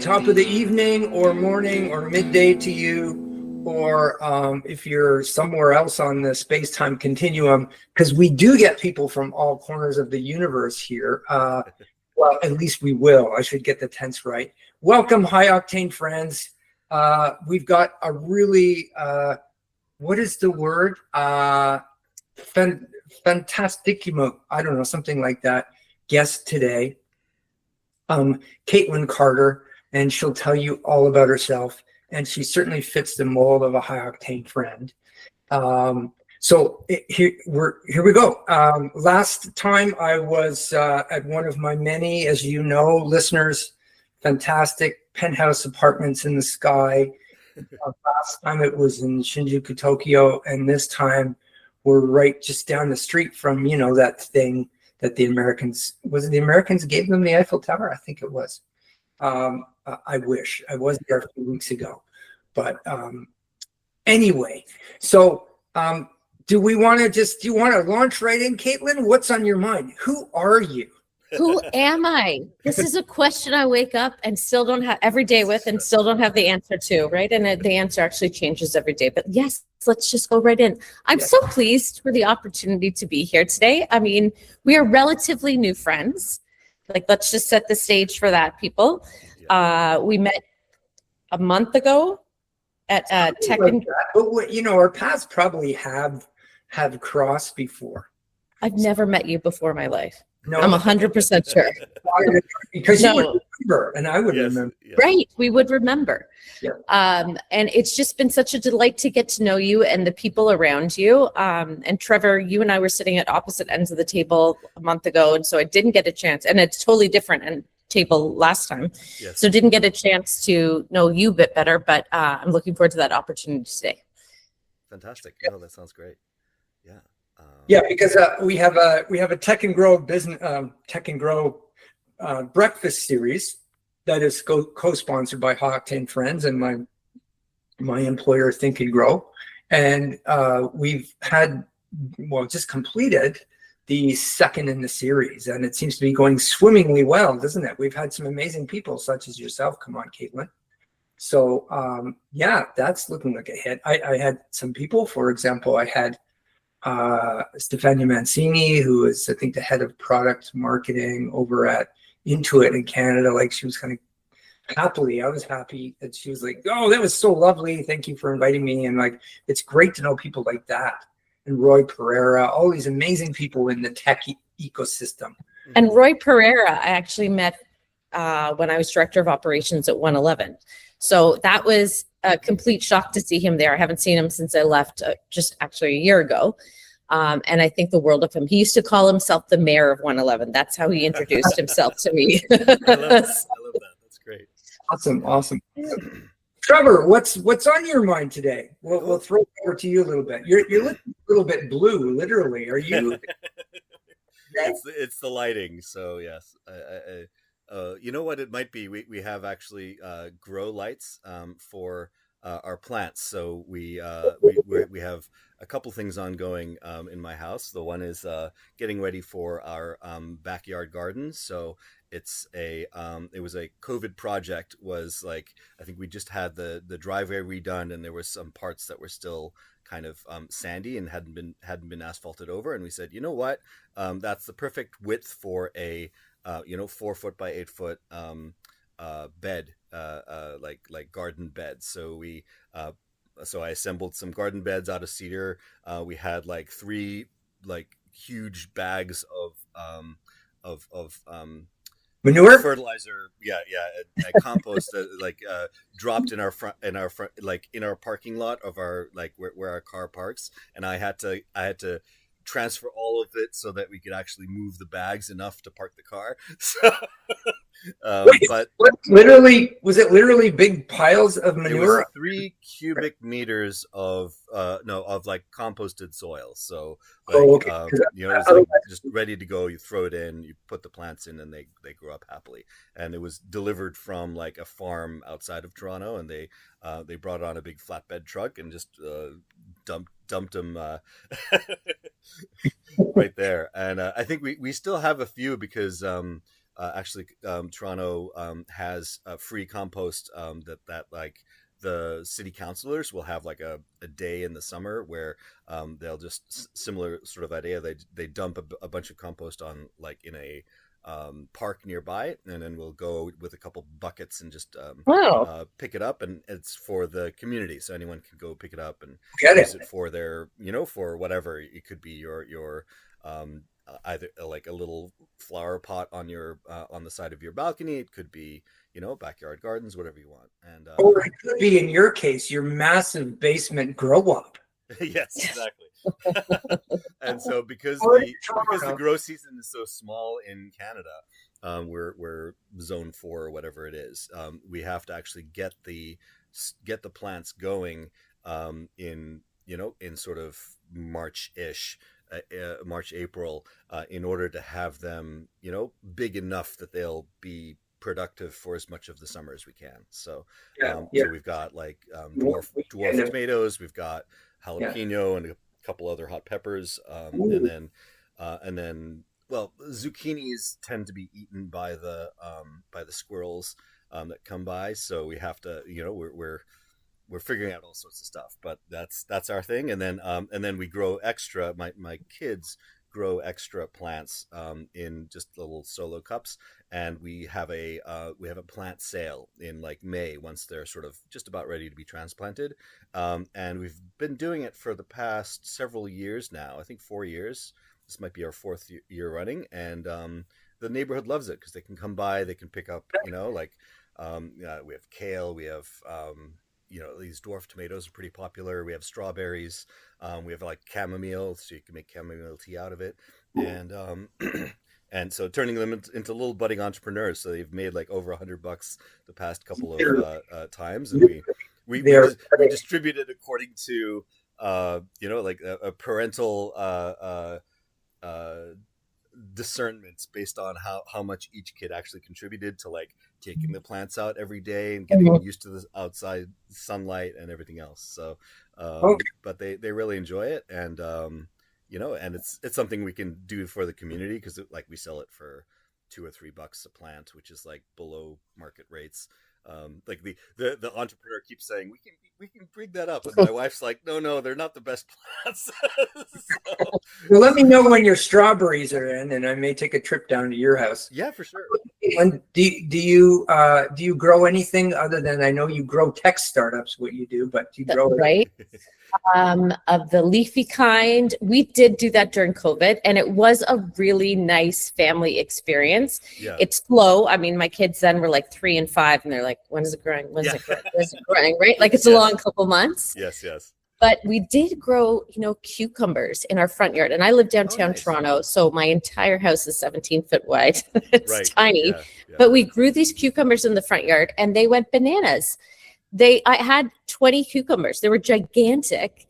top of the evening or morning or midday to you, or if you're somewhere else on the space-time continuum, because we do get people from all corners of the universe here. Well, at least we will. I should get the tense right. Welcome, high octane friends. We've got a really, what is the word? Fantasticimo, I don't know, something like that, guest today. Caitlin Carter, and she'll tell you all about herself. And she certainly fits the mold of a high octane friend. Here we go. Last time I was at one of my many, as you know, listeners, fantastic penthouse apartments in the sky. Last time it was in Shinjuku, Tokyo, and this time we're right just down the street from, that thing that the Americans gave them the Eiffel Tower? I think it was. I wish. I was there a few weeks ago. But anyway, so do you want to launch right in, Caitlin? What's on your mind? Who are you? Who am I? This is a question I wake up and still don't have every day with and still don't have the answer to, right? And the answer actually changes every day. But yes, let's just go right in. I'm so pleased for the opportunity to be here today. I mean, we are relatively new friends. Let's just set the stage for that, people. We met a month ago at Tech and... But, our paths probably have crossed before. I've never met you before in my life. No, I'm 100% sure. Because you would remember, and I would remember. Yes. Right, we would remember. Yeah. And it's just been such a delight to get to know you and the people around you. And Trevor, you and I were sitting at opposite ends of the table a month ago, and so I didn't get a chance. And it's totally different and table last time, so didn't get a chance to know you a bit better. But I'm looking forward to that opportunity today. Fantastic! Oh, that sounds great. Yeah. Because we have a Tech and Grow breakfast series that is co-sponsored by High Octane Friends and my employer Think and Grow, and we've had just completed the second in the series, and it seems to be going swimmingly well, doesn't it? We've had some amazing people such as yourself come on, Caitlin. So that's looking like a hit. I had some people, for example, I had Stefania Mancini, who is, I think, the head of product marketing over at Intuit in Canada. Like, she was kind of I was happy that she was like, oh, that was so lovely. Thank you for inviting me. And it's great to know people like that. And Roy Pereira, all these amazing people in the tech ecosystem. And Roy Pereira, I actually met when I was director of operations at 111. So that was a complete shock to see him there. I haven't seen him since I left just actually a year ago. And I think the world of him. He used to call himself the mayor of 111. That's how he introduced himself to me. I love that. That's great. Awesome. Trevor, what's on your mind today? We'll throw it over to you a little bit. You're looking a little bit blue, literally. Are you? It's the lighting. So yes, you know what it might be. We have actually grow lights for our plants. So we have a couple things ongoing in my house. The one is getting ready for our backyard garden. So it was a COVID project. Was like, I think we just had the driveway redone, and there were some parts that were still kind of sandy and hadn't been asphalted over. And we said, you know what, that's the perfect width for a 4 foot by 8 foot bed, like garden beds. So I assembled some garden beds out of cedar. We had like 3 huge bags of manure, fertilizer, and compost dropped in our front, like in our parking lot of our where our car parks, and I had to transfer all of it so that we could actually move the bags enough to park the car. So, was it literally big piles of manure? It was 3 cubic meters of composted soil. So it's just ready to go. You throw it in, you put the plants in, and they grow up happily. And it was delivered from like a farm outside of Toronto, and they brought on a big flatbed truck and just dumped them right there. And I think we still have a few because Toronto has a free compost that like the city councilors will have like a day in the summer where they'll just similar sort of idea. They dump a bunch of compost on like in a park nearby, and then we'll go with a couple buckets and just pick it up, and it's for the community, so anyone can go pick it up and use it for their, for whatever. It could be your either like a little flower pot on your on the side of your balcony. It could be backyard gardens, whatever you want. And or it could be, in your case, your massive basement grow up. Yes, exactly. And so because the grow season is so small in Canada, we're zone 4 or whatever it is, we have to actually get the plants going in sort of March-ish, March, April, in order to have them big enough that they'll be productive for as much of the summer as we can. So so we've got like dwarf tomatoes, we've got jalapeno and a couple other hot peppers, and then well, zucchinis tend to be eaten by the squirrels that come by, so we have to we're figuring out all sorts of stuff, but that's our thing. And then we grow extra, my kids grow extra plants in just little solo cups, and we have a plant sale in like May once they're sort of just about ready to be transplanted, and we've been doing it for the past several years now. I think 4 years. This might be our 4th year running, and the neighborhood loves it because they can come by, they can pick up we have kale, we have these dwarf tomatoes are pretty popular. We have strawberries. We have like chamomile, so you can make chamomile tea out of it. And and so turning them into little budding entrepreneurs. So they've made like over $100 the past couple of times, and we distribute it according to like a parental discernments based on how much each kid actually contributed to like taking the plants out every day and getting used to the outside sunlight and everything else. So but they really enjoy it, and and it's something we can do for the community, because like we sell it for $2 or $3 a plant, which is like below market rates. Like the entrepreneur keeps saying we can bring that up, and my wife's like, no, they're not the best plants. So, well, let me know when your strawberries are in, and I may take a trip down to your house. Yeah, for sure. And do you grow anything other than, I know you grow tech startups, what you do, but do you grow right? Of the leafy kind. We did do that during COVID, and it was a really nice family experience. Yeah. It's slow. I mean, my kids then were like 3 and 5, and they're like, when is it growing? When is it growing? When is it growing? Right? Like it's a long couple months. Yes. But we did grow, cucumbers in our front yard. And I live downtown Toronto, so my entire house is 17 foot wide. It's tiny. Yeah. But we grew these cucumbers in the front yard, and they went bananas. I had 20 cucumbers. They were gigantic.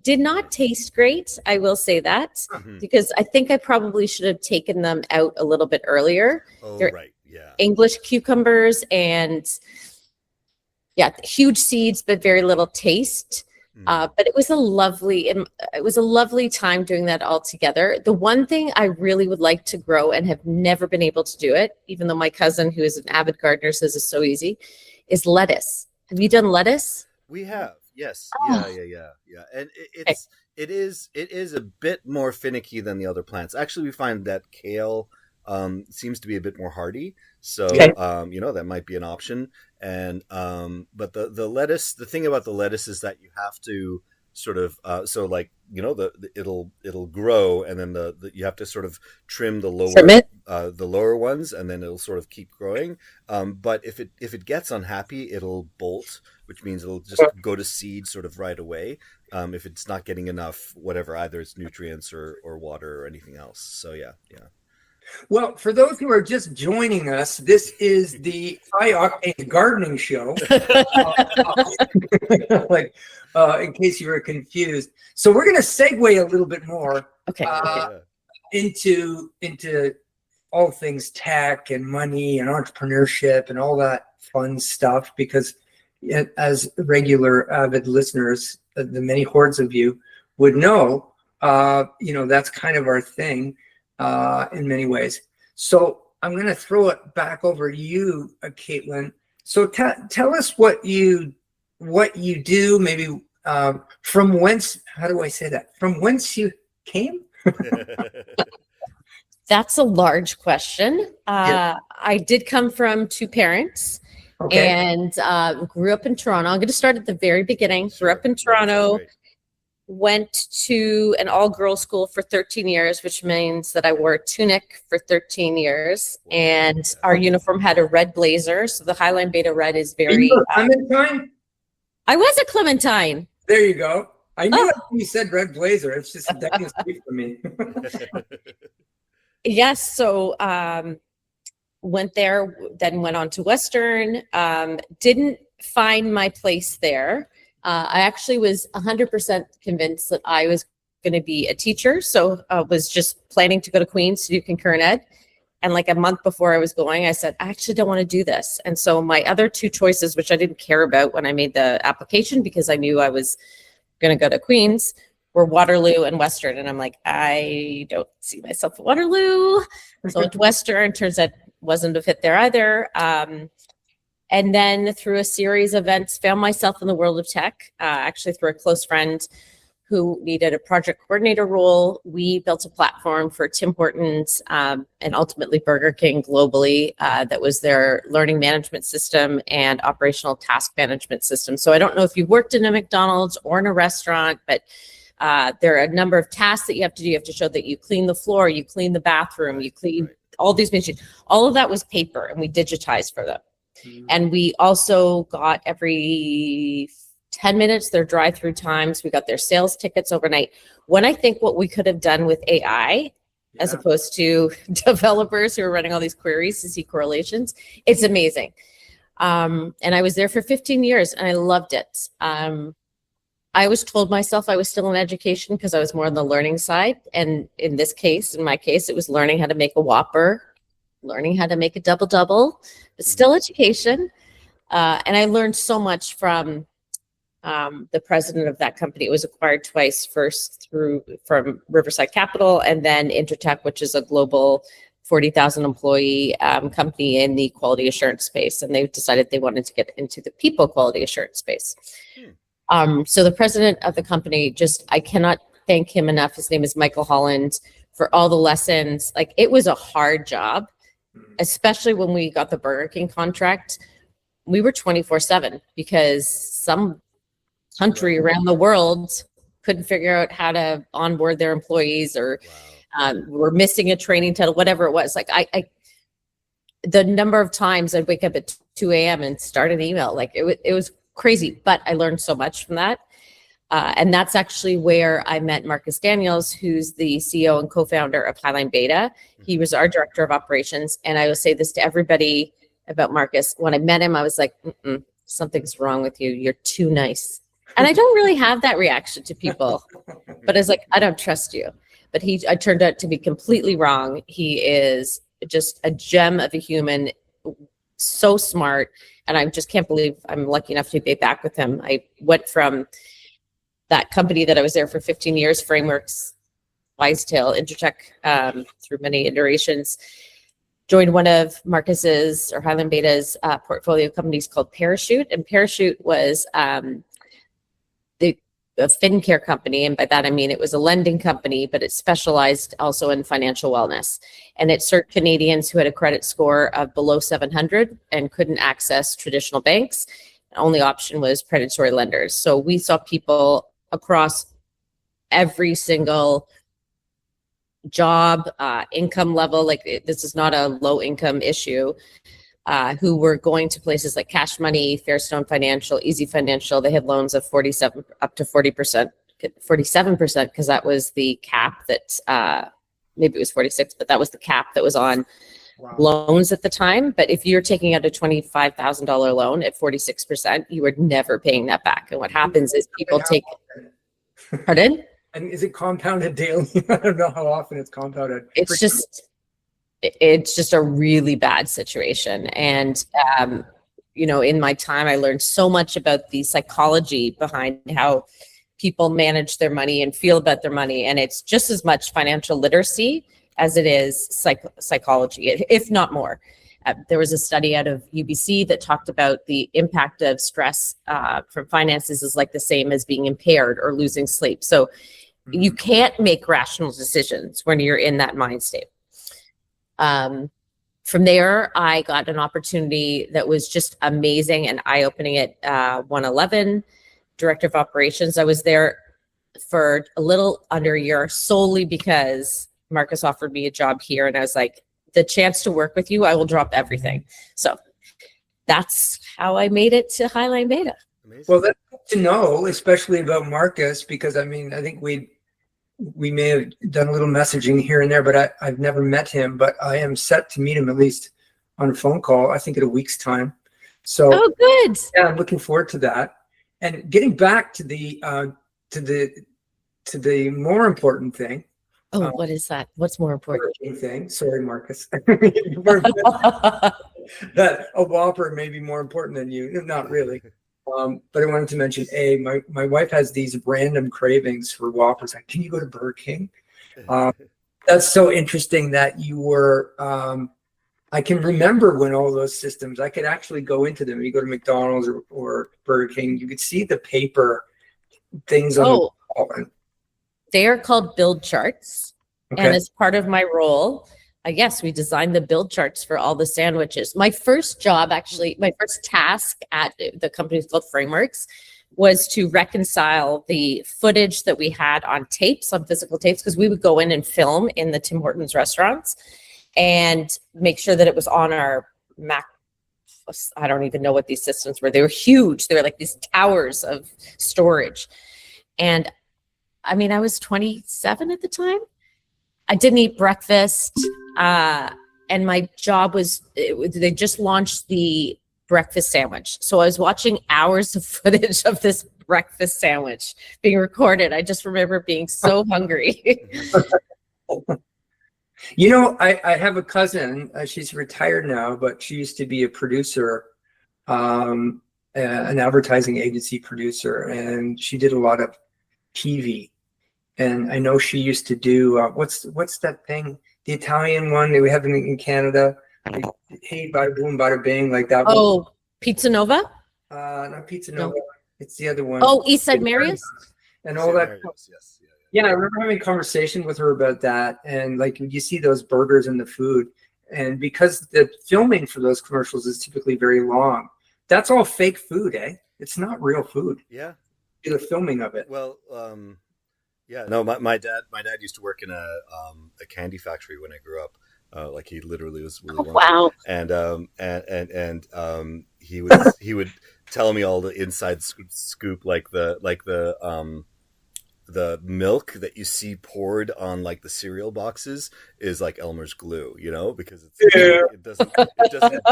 Did not taste great, I will say that, because I think I probably should have taken them out a little bit earlier. Oh, They're right. Yeah. English cucumbers, and huge seeds, but very little taste. But it was a lovely time doing that all together. The one thing I really would like to grow and have never been able to do it, even though my cousin, who is an avid gardener, says it's so easy, is lettuce. Have you done lettuce? We have, yes. Yeah. And it is a bit more finicky than the other plants. Actually, we find that kale seems to be a bit more hardy. So, that might be an option. And, but the lettuce, the thing about the lettuce is that you have to sort of, it'll grow, and then you have to sort of trim the lower ones, and then it'll sort of keep growing. But if it gets unhappy, it'll bolt, which means it'll just go to seed sort of right away. If it's not getting enough, whatever, either it's nutrients or water or anything else. So yeah. Well, for those who are just joining us, this is the High Octane Gardening Show. In case you were confused. So we're going to segue a little bit more into all things tech and money and entrepreneurship and all that fun stuff, because as regular avid listeners, the many hordes of you would know, that's kind of our thing in many ways. So I'm going to throw it back over to you, Caitlin. So tell us what you do, maybe from whence, how do I say that? From whence you came? That's a large question. Yeah. I did come from two parents. Okay. And grew up in Toronto. I'm going to start at the very beginning. Grew up in Toronto, went to an all-girls school for 13 years, which means that I wore a tunic for 13 years. And our uniform had a red blazer. So the Highline Beta red is very... Clementine? I was a Clementine. There you go. I knew it when you said red blazer. It's just that is sweet for me. Yes. So went there, then went on to Western. Didn't find my place there. I actually was 100% convinced that I was going to be a teacher. So I was just planning to go to Queen's to do concurrent ed. And like a month before I was going, I said, I actually don't want to do this. And so my other two choices, which I didn't care about when I made the application because I knew I was going to go to Queen's, were Waterloo and Western. And I'm like, I don't see myself at Waterloo. So at Western, turns out wasn't a fit there either. And then through a series of events, found myself in the world of tech, actually through a close friend who needed a project coordinator role. We built a platform for Tim Hortons and ultimately Burger King globally that was their learning management system and operational task management system. So I don't know if you've worked in a McDonald's or in a restaurant, but there are a number of tasks that you have to do. You have to show that you clean the floor, you clean the bathroom, you clean all these machines. All of that was paper and we digitized for them. And we also got every 10 minutes their drive-through times. We got their sales tickets overnight. When I think what we could have done with AI, as opposed to developers who are running all these queries to see correlations, it's amazing. And I was there for 15 years and I loved it. I always told myself I was still in education because I was more on the learning side. And in my case, it was learning how to make a Whopper, learning how to make a double-double, but still education. And I learned so much from the president of that company. It was acquired twice, first from Riverside Capital and then Intertech, which is a global 40,000 employee company in the quality assurance space. And they decided they wanted to get into the people quality assurance space. So the president of the company, I cannot thank him enough. His name is Michael Holland, for all the lessons. Like, it was a hard job, especially when we got the Burger King contract. We were 24/7 because some country around the world couldn't figure out how to onboard their employees, or were missing a training title, whatever it was. Like, the number of times I'd wake up at 2 a.m. and start an email, like it was crazy, but I learned so much from that. And that's actually where I met Marcus Daniels, who's the CEO and co-founder of Highline Beta. He was our director of operations. And I will say this to everybody about Marcus. When I met him, I was like, something's wrong with you. You're too nice. And I don't really have that reaction to people, but I was like, I don't trust you. But I turned out to be completely wrong. He is just a gem of a human, so smart. And I just can't believe I'm lucky enough to be back with him. I went from that company that I was there for 15 years, Frameworks, Wisetail, Intertech, through many iterations, joined one of Marcus's or Highland Beta's portfolio companies called Parachute. And Parachute was a FinCare company. And by that, I mean, it was a lending company, but it specialized also in financial wellness. And it served Canadians who had a credit score of below 700 and couldn't access traditional banks. The only option was predatory lenders. So we saw people across every single job, income level. Like, this is not a low income issue, who were going to places like Cash Money, Fairstone Financial, Easy Financial. They had loans of 47 up to 40%, 47%, because that was the cap that, maybe it was 46, but that was the cap that was on loans at the time. But if you're taking out a $25,000 loan at 46%, you are never paying that back. And what happens is people take, pardon? And is it compounded daily? I don't know how often it's compounded. It's just a really bad situation. And, in my time, I learned so much about the psychology behind how people manage their money and feel about their money. And it's just as much financial literacy as it is psychology, if not more. There was a study out of UBC that talked about the impact of stress from finances is like the same as being impaired or losing sleep. So you can't make rational decisions when you're in that mind state. From there, I got an opportunity that was just amazing and eye-opening at 111, Director of Operations. I was there for a little under a year solely because Marcus offered me a job here, and I was like, the chance to work with you, I will drop everything. So that's how I made it to Highline Beta. Amazing. Well, that's good to know, especially about Marcus, because I mean, I think we may have done a little messaging here and there, but I've never met him, but I am set to meet him at least on a phone call, I think in a week's time. So oh, good. Yeah, I'm looking forward to that. And getting back to the more important thing. Oh, what is that? What's more important? Thing. Sorry, Marcus. That a Whopper may be more important than you. Not really. But I wanted to mention, my wife has these random cravings for Whoppers. Like, can you go to Burger King? That's so interesting that you were, I can remember when all those systems, I could actually go into them. You go to McDonald's or Burger King, you could see the paper things on the wall. They are called build charts. Okay. And as part of my role, yes, we designed the build charts for all the sandwiches. My first job, actually, my first task at the company called Frameworks was to reconcile the footage that we had on tapes, on physical tapes, because we would go in and film in the Tim Hortons restaurants and make sure that it was on our Mac. I don't even know what these systems were. They were huge. They were like these towers of storage. And I mean, I was 27 at the time. I didn't eat breakfast. And my job was, they just launched the breakfast sandwich. So I was watching hours of footage of this breakfast sandwich being recorded. I just remember being so hungry. You know, I have a cousin, she's retired now, but she used to be a producer, an advertising agency producer, and she did a lot of TV. And I know she used to do, what's that thing? The Italian one that we have in Canada. Like, hey, bada boom, bada bing, like that one. Oh, Pizza Nova? Not Pizza Nova. It's the other one. Oh, East Side Marius? And all that. Yes. Yeah, I remember having a conversation with her about that. And like, you see those burgers and the food. And because the filming for those commercials is typically very long, that's all fake food, eh? It's not real food. Yeah. The filming of it. Well, yeah, no, my dad used to work in a candy factory when I grew up. Like he literally was really wow. And he would tell me all the inside scoop, like the milk that you see poured on like the cereal boxes is like Elmer's glue, you know, because it doesn't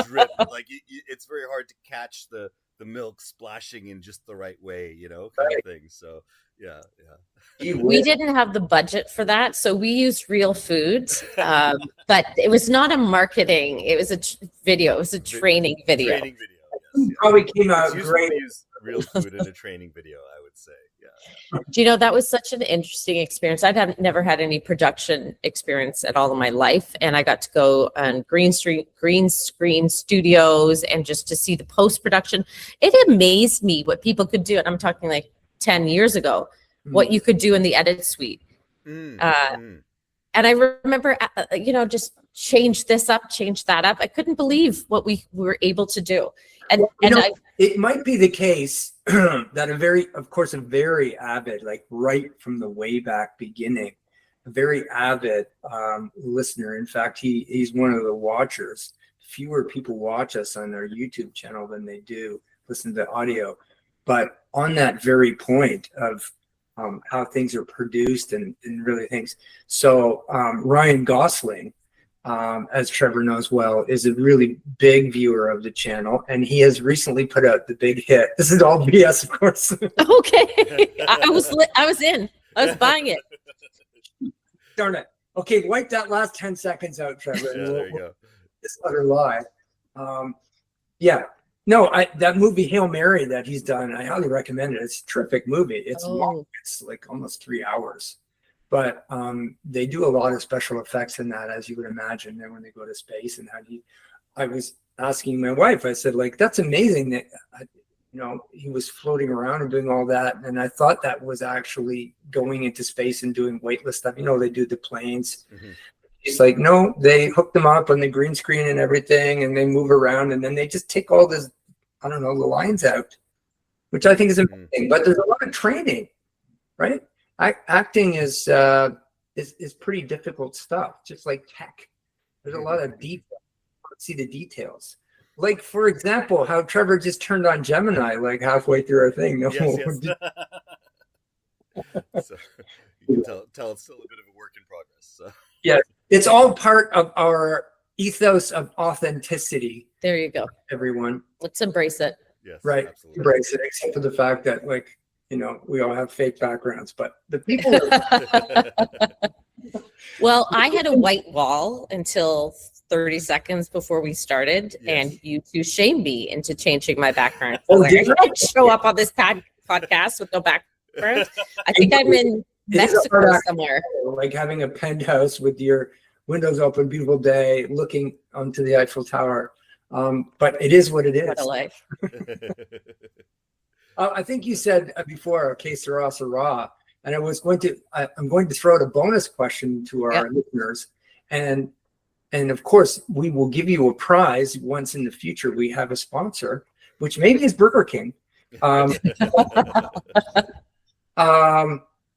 drip. Like it's very hard to catch the milk splashing in just the right way, you know, kind of thing. So yeah. We didn't have the budget for that, so we used real foods, but it was not a marketing. It was a video. It was a training video. Training video. Yes. Probably came out great. Use real food in a training video, I would say. Yeah. Do you know, that was such an interesting experience. I'd never had any production experience at all in my life, and I got to go on green screen studios and just to see the post production. It amazed me what people could do, and I'm talking like 10 years ago. What you could do in the edit suite. And I remember, just change this up, change that up. I couldn't believe what we were able to do. And it might be the case that a very avid, like right from the way back beginning, a very avid listener. In fact, he's one of the watchers. Fewer people watch us on our YouTube channel than they do listen to audio. But on that very point of how things are produced and really things. So Ryan Gosling, as Trevor knows well, is a really big viewer of the channel, and he has recently put out the big hit. This is all BS, of course. Okay, I was in. I was buying it. Darn it. Okay, wipe that last 10 seconds out, Trevor. Yeah, there you go. This utter lie. Yeah. No, that movie Hail Mary that he's done, I highly recommend it. It's a terrific movie. It's long. It's like almost 3 hours. but they do a lot of special effects in that, as you would imagine. Then when they go to space, and I was asking my wife, I said, like, that's amazing that he was floating around and doing all that, and I thought that was actually going into space and doing weightless stuff. They do the planes. Mm-hmm. It's like, no, they hook them up on the green screen and everything, and they move around, and then they just take all this, I don't know, the lines out, which I think is amazing. But there's a lot of training, right? Acting is pretty difficult stuff, just like tech. There's a lot of detail. See the details. Like, for example, how Trevor just turned on Gemini like halfway through our thing. No, yes. So you can tell it's still a bit of a work in progress. So. Yeah, it's all part of our ethos of authenticity. There you go. Everyone. Let's embrace it. Yes, right. Absolutely. Embrace it, except for the fact that, like, we all have fake backgrounds, but the people. Well, I had a white wall until 30 seconds before we started, and you two shamed me into changing my background. I can't show up on this podcast with no background. I think I'm in Mexico somewhere. Like having a penthouse with your windows open, beautiful day, looking onto the Eiffel Tower. But it is what it is. What a life. I think you said before, que sera, sera. And I'm going to throw out a bonus question to our listeners. And of course, we will give you a prize once in the future we have a sponsor, which maybe is Burger King.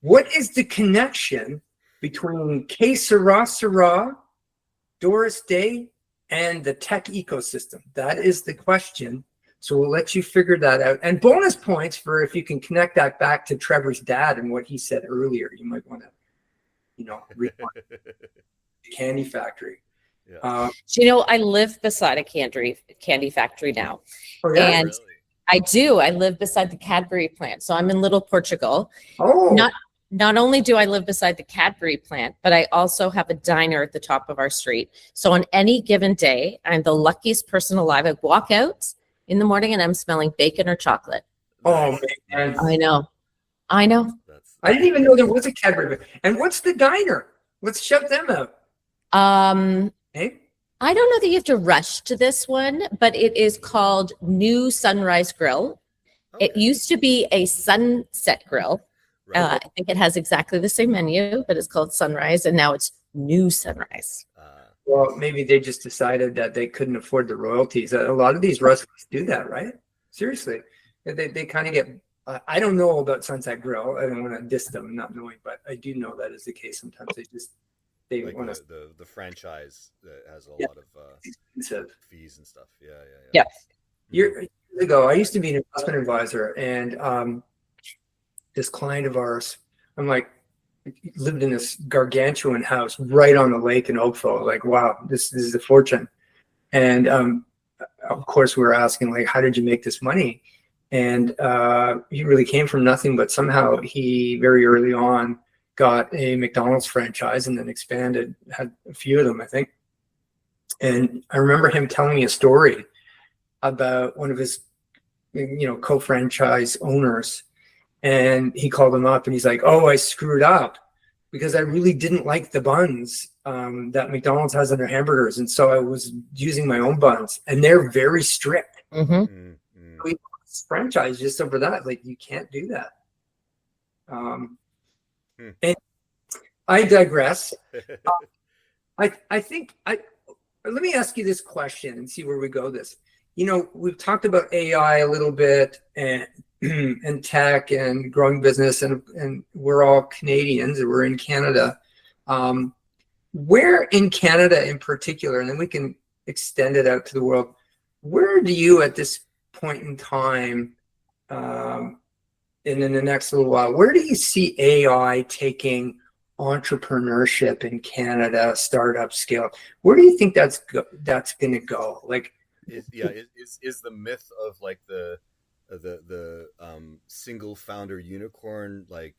What is the connection between Que Sera Sera, Doris Day, and the tech ecosystem? That is the question. So we'll let you figure that out. And bonus points for if you can connect that back to Trevor's dad and what he said earlier. You might want to, rewind. The candy factory. Yeah. I live beside a candy factory now. Oh, yeah, and really? I do. I live beside the Cadbury plant. So I'm in Little Portugal. Oh. Not only do I live beside the Cadbury plant, but I also have a diner at the top of our street. So on any given day, I'm the luckiest person alive. I walk out in the morning and I'm smelling bacon or chocolate. Oh, man. I know. I didn't even know there was a Cadbury. And what's the diner? Let's shut them out. Hey? I don't know that you have to rush to this one, but it is called New Sunrise Grill. Okay. It used to be a Sunset Grill. Right. I think it has exactly the same menu, but it's called Sunrise, and now it's New Sunrise. Well, maybe they just decided that they couldn't afford the royalties. A lot of these restaurants do that, right? Seriously. They kind of get, I don't know about Sunset Grill. I don't want to diss them not knowing, but I do know that is the case. Sometimes they like want to. The franchise that has a lot of fees and stuff. Yeah. Years ago, I used to be an investment advisor, and this client of ours, lived in this gargantuan house right on the lake in Oakville. Like, wow, this is a fortune. And of course, we were asking, like, how did you make this money? And he really came from nothing, but somehow he very early on got a McDonald's franchise and then expanded, had a few of them, I think. And I remember him telling me a story about one of his, co-franchise owners. And he called him up and he's like, oh, I screwed up because I really didn't like the buns that McDonald's has on their hamburgers. And so I was using my own buns, and they're very strict. Mm-hmm. We franchise just over that. Like, you can't do that. And I digress. I think let me ask you this question and see where we go this. We've talked about AI a little bit and tech and growing business, and we're all Canadians, and we're in Canada. Where in Canada in particular, and then we can extend it out to the world, where do you at this point in time, and in the next little while, where do you see AI taking entrepreneurship in Canada, startup scale? Where do you think that's going to go? Like, is the myth of like the single founder unicorn like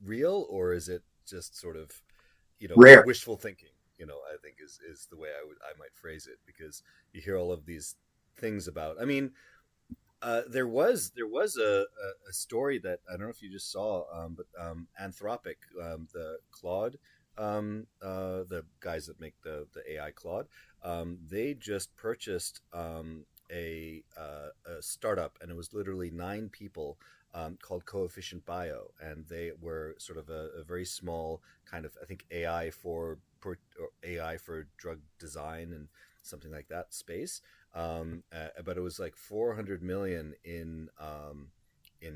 real, or is it just sort of rare wishful thinking? I think is the way I might phrase it, because you hear all of these things about. I mean, There was a story that I don't know if you just saw, but Anthropic, the Claude, the guys that make the AI Claude, they just purchased a startup, and it was literally 9 people, called Coefficient Bio, and they were sort of a very small kind of, I think, or AI for drug design and something like that space. But it was like 400 million in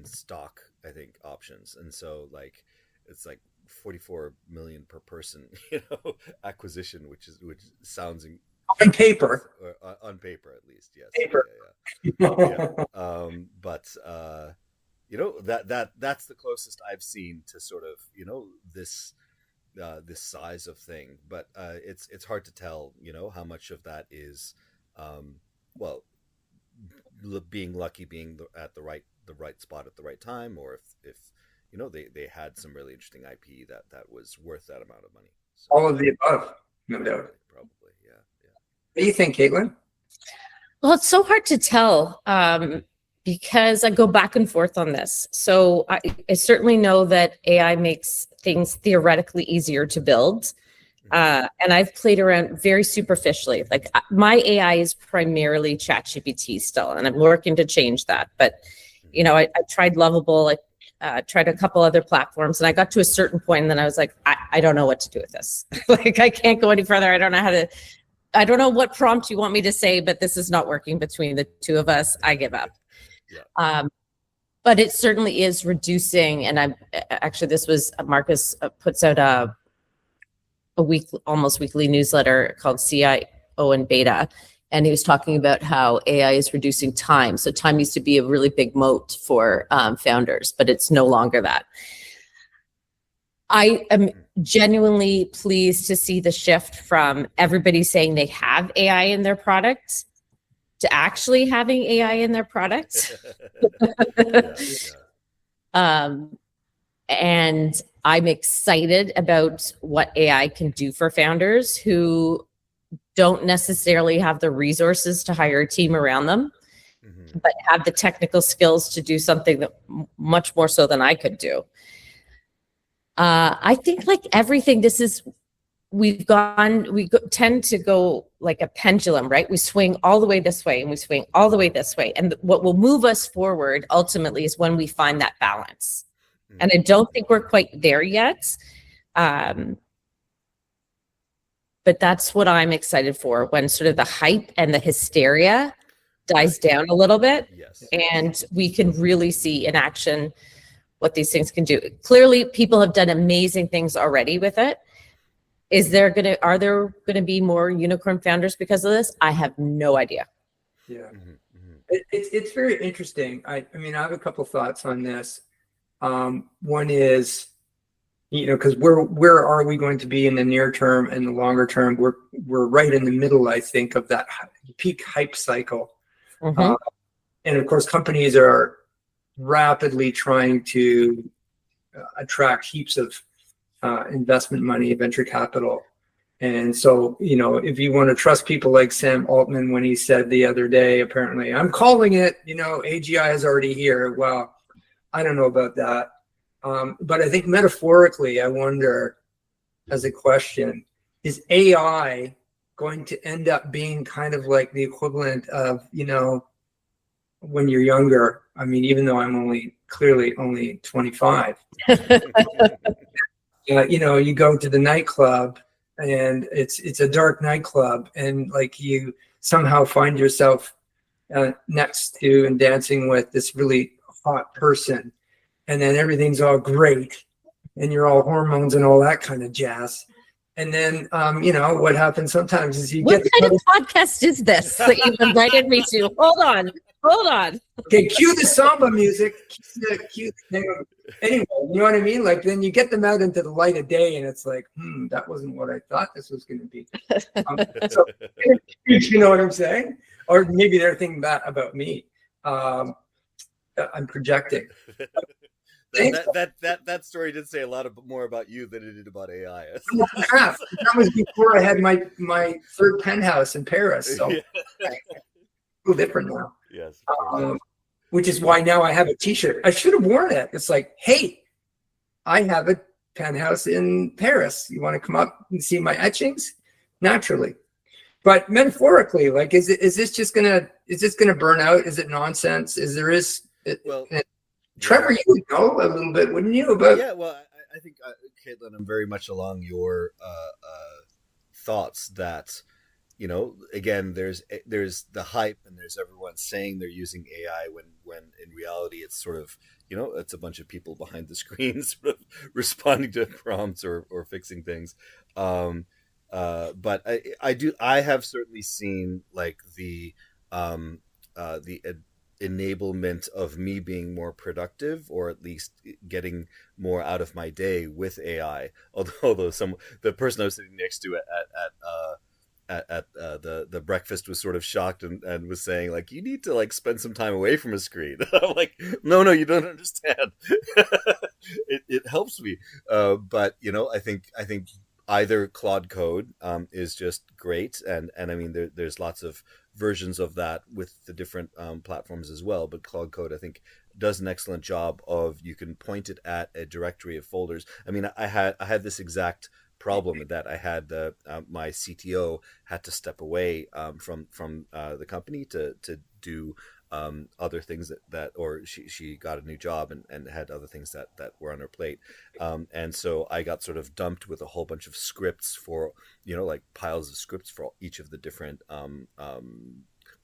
stock, I think, options, and so like it's like 44 million per person, acquisition, which sounds On paper. on paper at least, yes. Paper. Yeah. But that's the closest I've seen to sort of this size of thing. But it's hard to tell how much of that is well, being lucky, being at the right spot at the right time, or if they had some really interesting IP that was worth that amount of money. So, All of the above, no doubt. Probably, yeah. What do you think, Caitlin? Well, it's so hard to tell because I go back and forth on this. So I certainly know that AI makes things theoretically easier to build. And I've played around very superficially. Like my AI is primarily ChatGPT still, and I'm working to change that. But, I tried Lovable, I tried a couple other platforms, and I got to a certain point, and then I was like, I don't know what to do with this. Like, I can't go any further. I don't know what prompt you want me to say, but this is not working between the two of us. I give up. Yeah. But it certainly is reducing. And this was Marcus puts out a almost weekly newsletter called CIO and Beta. And he was talking about how AI is reducing time. So time used to be a really big moat for founders, but it's no longer that. I am genuinely pleased to see the shift from everybody saying they have AI in their product to actually having AI in their product. And I'm excited about what AI can do for founders who don't necessarily have the resources to hire a team around them, but have the technical skills to do something that much more so than I could do. I think like everything, we tend to go like a pendulum, right? We swing all the way this way and we swing all the way this way. And what will move us forward ultimately is when we find that balance. And I don't think we're quite there yet. But that's what I'm excited for, when sort of the hype and the hysteria dies down a little bit. Yes. And we can really see in action what these things can do. Clearly, people have done amazing things already with it. Are there gonna be more unicorn founders because of this? I have no idea. Yeah. It's very interesting. I mean, I have a couple thoughts on this. One is, because where are we going to be in the near term and the longer term? We're right in the middle, I think, of that peak hype cycle. And of course, companies are rapidly trying to attract heaps of investment money, venture capital. And so, if you want to trust people like Sam Altman, when he said the other day, apparently, I'm calling it, AGI is already here. Well, I don't know about that. But I think metaphorically, I wonder, as a question, is AI going to end up being kind of like the equivalent of, when you're younger? I mean, even though I'm clearly only 25, you go to the nightclub and it's a dark nightclub, and like you somehow find yourself next to and dancing with this really hot person. And then everything's all great, and you're all hormones and all that kind of jazz. And then, what happens sometimes is what kind of podcast is this that you've invited me to? Hold on. Okay, cue the samba music. Anyway, you know what I mean? Like, then you get them out into the light of day, and it's like, that wasn't what I thought this was going to be. So, you know what I'm saying? Or maybe they're thinking that about me. I'm projecting. That story did say a lot more about you than it did about AI. That was before I had my third penthouse in Paris, so a little different now. Yes. which is why now I have a t-shirt. I should have worn it. It's like, hey, I have a penthouse in Paris. You want to come up and see my etchings? Naturally. But metaphorically, like, is this just gonna burn out? Is it nonsense? Trevor, you would know a little bit, wouldn't you? About I think, Caitlin, I'm very much along your thoughts that, again, there's the hype and there's everyone saying they're using AI when in reality it's sort of, it's a bunch of people behind the screens sort of responding to prompts or fixing things. But I have certainly seen like the enablement of me being more productive, or at least getting more out of my day with AI. Although the person I was sitting next to at the breakfast was sort of shocked and was saying like, you need to like spend some time away from a screen. I'm like, no, you don't understand. it helps me. But I think either Claude Code is just great, and I mean there's lots of versions of that with the different platforms as well. But Claude Code, I think, does an excellent job of, you can point it at a directory of folders. I mean, I had this exact problem that I had my CTO had to step away from the company to do other things or she got a new job and had other things that were on her plate. And so I got sort of dumped with a whole bunch of scripts for, like piles of scripts for each of the different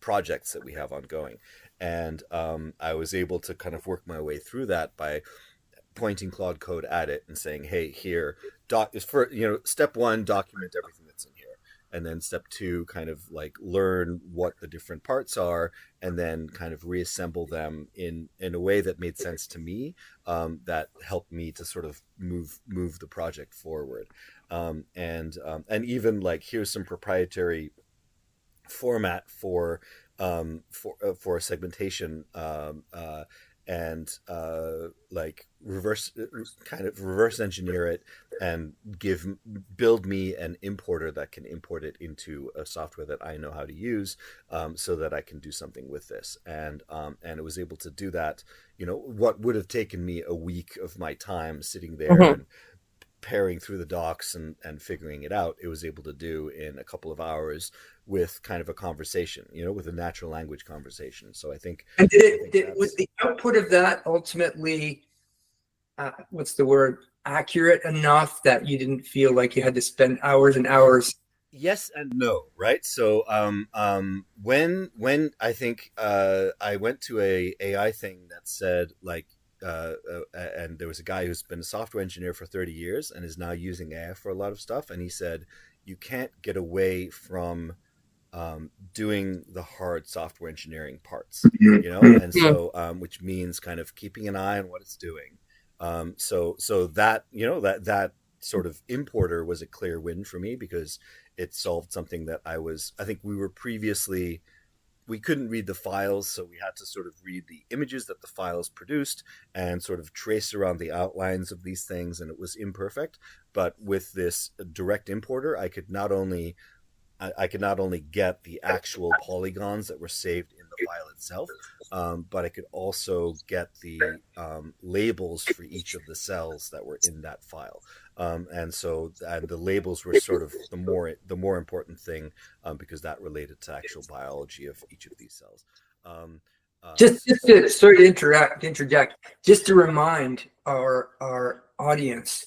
projects that we have ongoing. And I was able to kind of work my way through that by pointing Claude Code at it and saying, hey, here, step one, document everything that's in here. And then step two, kind of like learn what the different parts are, and then kind of reassemble them in a way that made sense to me, that helped me to sort of move the project forward. And even like, here's some proprietary format for segmentation, and like reverse engineer it and build me an importer that can import it into a software that I know how to use, so that I can do something with this. And it was able to do that, what would have taken me a week of my time sitting there and pairing through the docs and figuring it out, it was able to do in a couple of hours with kind of a conversation, with a natural language conversation. So I think. And was the output of that ultimately, accurate enough that you didn't feel like you had to spend hours and hours? Yes and no, right? So when I think I went to a AI thing that said like, and there was a guy who's been a software engineer for 30 years and is now using AI for a lot of stuff. And he said, you can't get away from doing the hard software engineering parts, and so which means kind of keeping an eye on what it's doing. So that, that sort of importer was a clear win for me, because it solved something that I think we were previously, we couldn't read the files, so we had to sort of read the images that the files produced and sort of trace around the outlines of these things, and it was imperfect. But with this direct importer, I could not only get the actual polygons that were saved in the file itself, but I could also get the labels for each of the cells that were in that file. And the labels were sort of the more important thing, because that related to actual biology of each of these cells. Just to sort of interject, just to remind our audience,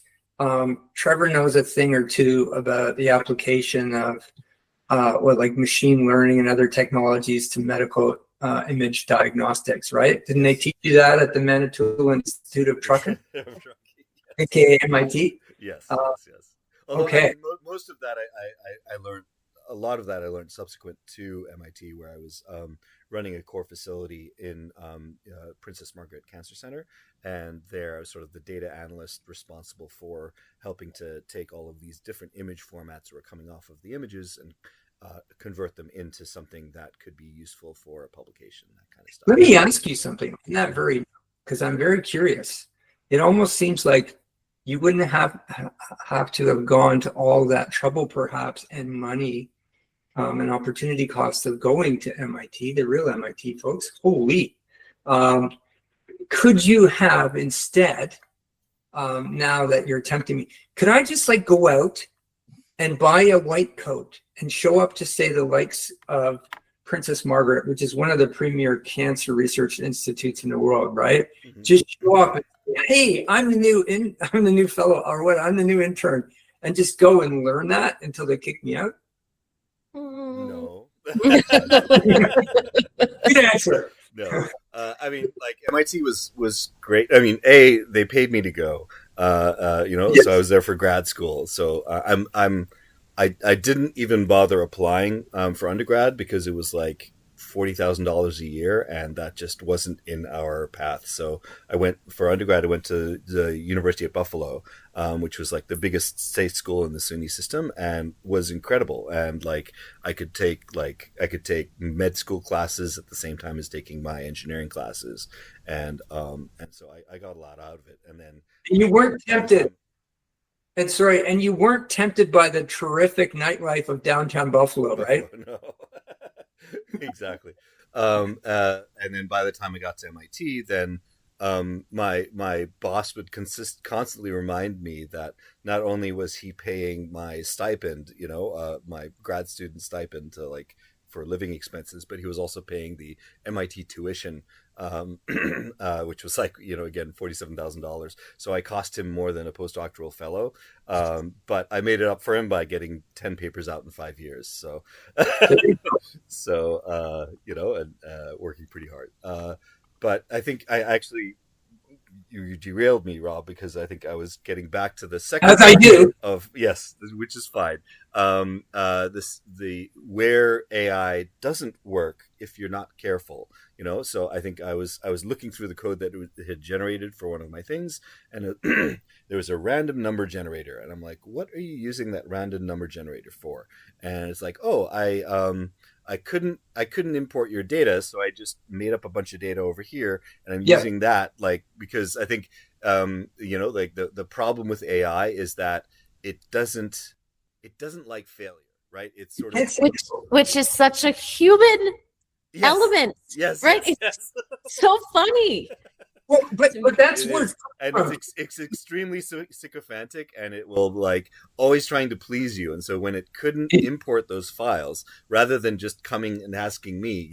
Trevor knows a thing or two about the application of like machine learning and other technologies to medical image diagnostics, right? Didn't they teach you that at the Manitoba Institute of Trucking, aka MIT? Yes. Although, okay. I mean, most of that I learned. A lot of that I learned subsequent to MIT, where I was running a core facility in Princess Margaret Cancer Center, and there I was sort of the data analyst responsible for helping to take all of these different image formats that were coming off of the images and convert them into something that could be ususeful for a publication, that kind of stuff. Let me ask you something, because I'm very curious. It almost seems like you wouldn't have to have gone to all that trouble, perhaps, and money and opportunity costs of going to MIT, the real MIT folks. Holy, Could you have instead, now that you're tempting me, could I just like go out and buy a white coat and show up to, say, the likes of Princess Margaret, which is one of the premier cancer research institutes in the world, right? Mm-hmm. Just show up and say, hey, I'm the new fellow, or what? I'm the new intern, and just go and learn that until they kick me out. No. Good answer. No. I mean, like MIT was great. I mean, they paid me to go. Yes. So I was there for grad school. So I didn't even bother applying for undergrad because it was like $40,000 a year, and that just wasn't in our path. So I went for undergrad. I went to the University of Buffalo, which was like the biggest state school in the SUNY system, and was incredible. And like I could take med school classes at the same time as taking my engineering classes, and so I got a lot out of it. And then you weren't tempted. And you weren't tempted by the terrific nightlife of downtown Buffalo, right? No. Exactly. And then by the time I got to MIT, then my boss would constantly remind me that not only was he paying my stipend, my grad student stipend to like for living expenses, but he was also paying the MIT tuition, which was like, again, $47,000. So I cost him more than a postdoctoral fellow. But I made it up for him by getting 10 papers out in 5 years. So, and working pretty hard. But I think I actually, you derailed me, Rob, because I think I was getting back to the second as I do of yes, which is fine. Where AI doesn't work if you're not careful, So I think I was looking through the code that it had generated for one of my things, and there was a random number generator, and I'm like, what are you using that random number generator for? And it's like, oh, I couldn't import your data, so I just made up a bunch of data over here, and I'm using that because I think the problem with AI is that it doesn't like failure, right? It's sort of which is such a human element, yes, right? Yes. It's so funny. Well, but that's what it's extremely sycophantic, and it will like always trying to please you. And so when it couldn't import those files, rather than just coming and asking me,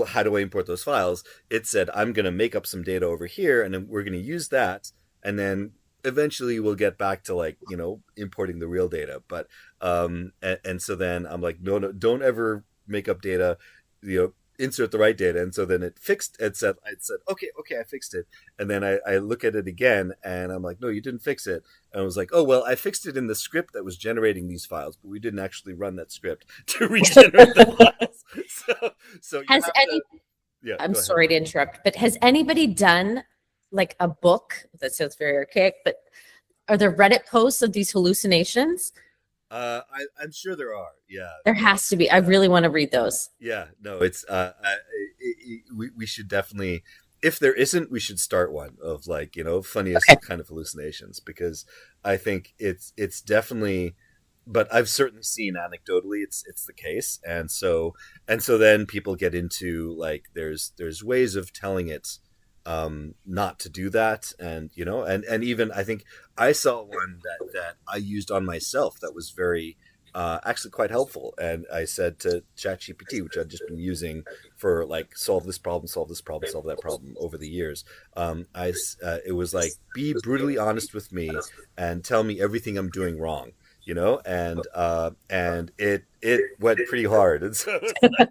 how do I import those files? It said, I'm going to make up some data over here, and then we're going to use that, and then eventually we'll get back to importing the real data. But and so then I'm like, no, don't ever make up data, insert the right data. And so then it said, okay, I fixed it. And then I look at it again, and I'm like, no, you didn't fix it. And I was like, oh, well, I fixed it in the script that was generating these files, but we didn't actually run that script to regenerate the files. So I'm sorry to interrupt, but has anybody done like a book that sounds very archaic, but are there Reddit posts of these hallucinations? I'm sure there are. Yeah, there has to be. I really want to read those. Yeah, no, it's we should definitely. If there isn't, we should start one of funniest kind of hallucinations, because I think it's definitely. But I've certainly seen anecdotally it's the case, and so then people get into there's ways of telling it not to do that, and and even I think I saw one that I used on myself that was very actually quite helpful, and I said to ChatGPT, which I've just been using for solve this problem, solve that problem over the years, it was like, be brutally honest with me and tell me everything I'm doing wrong, and it went pretty hard. And so it's like,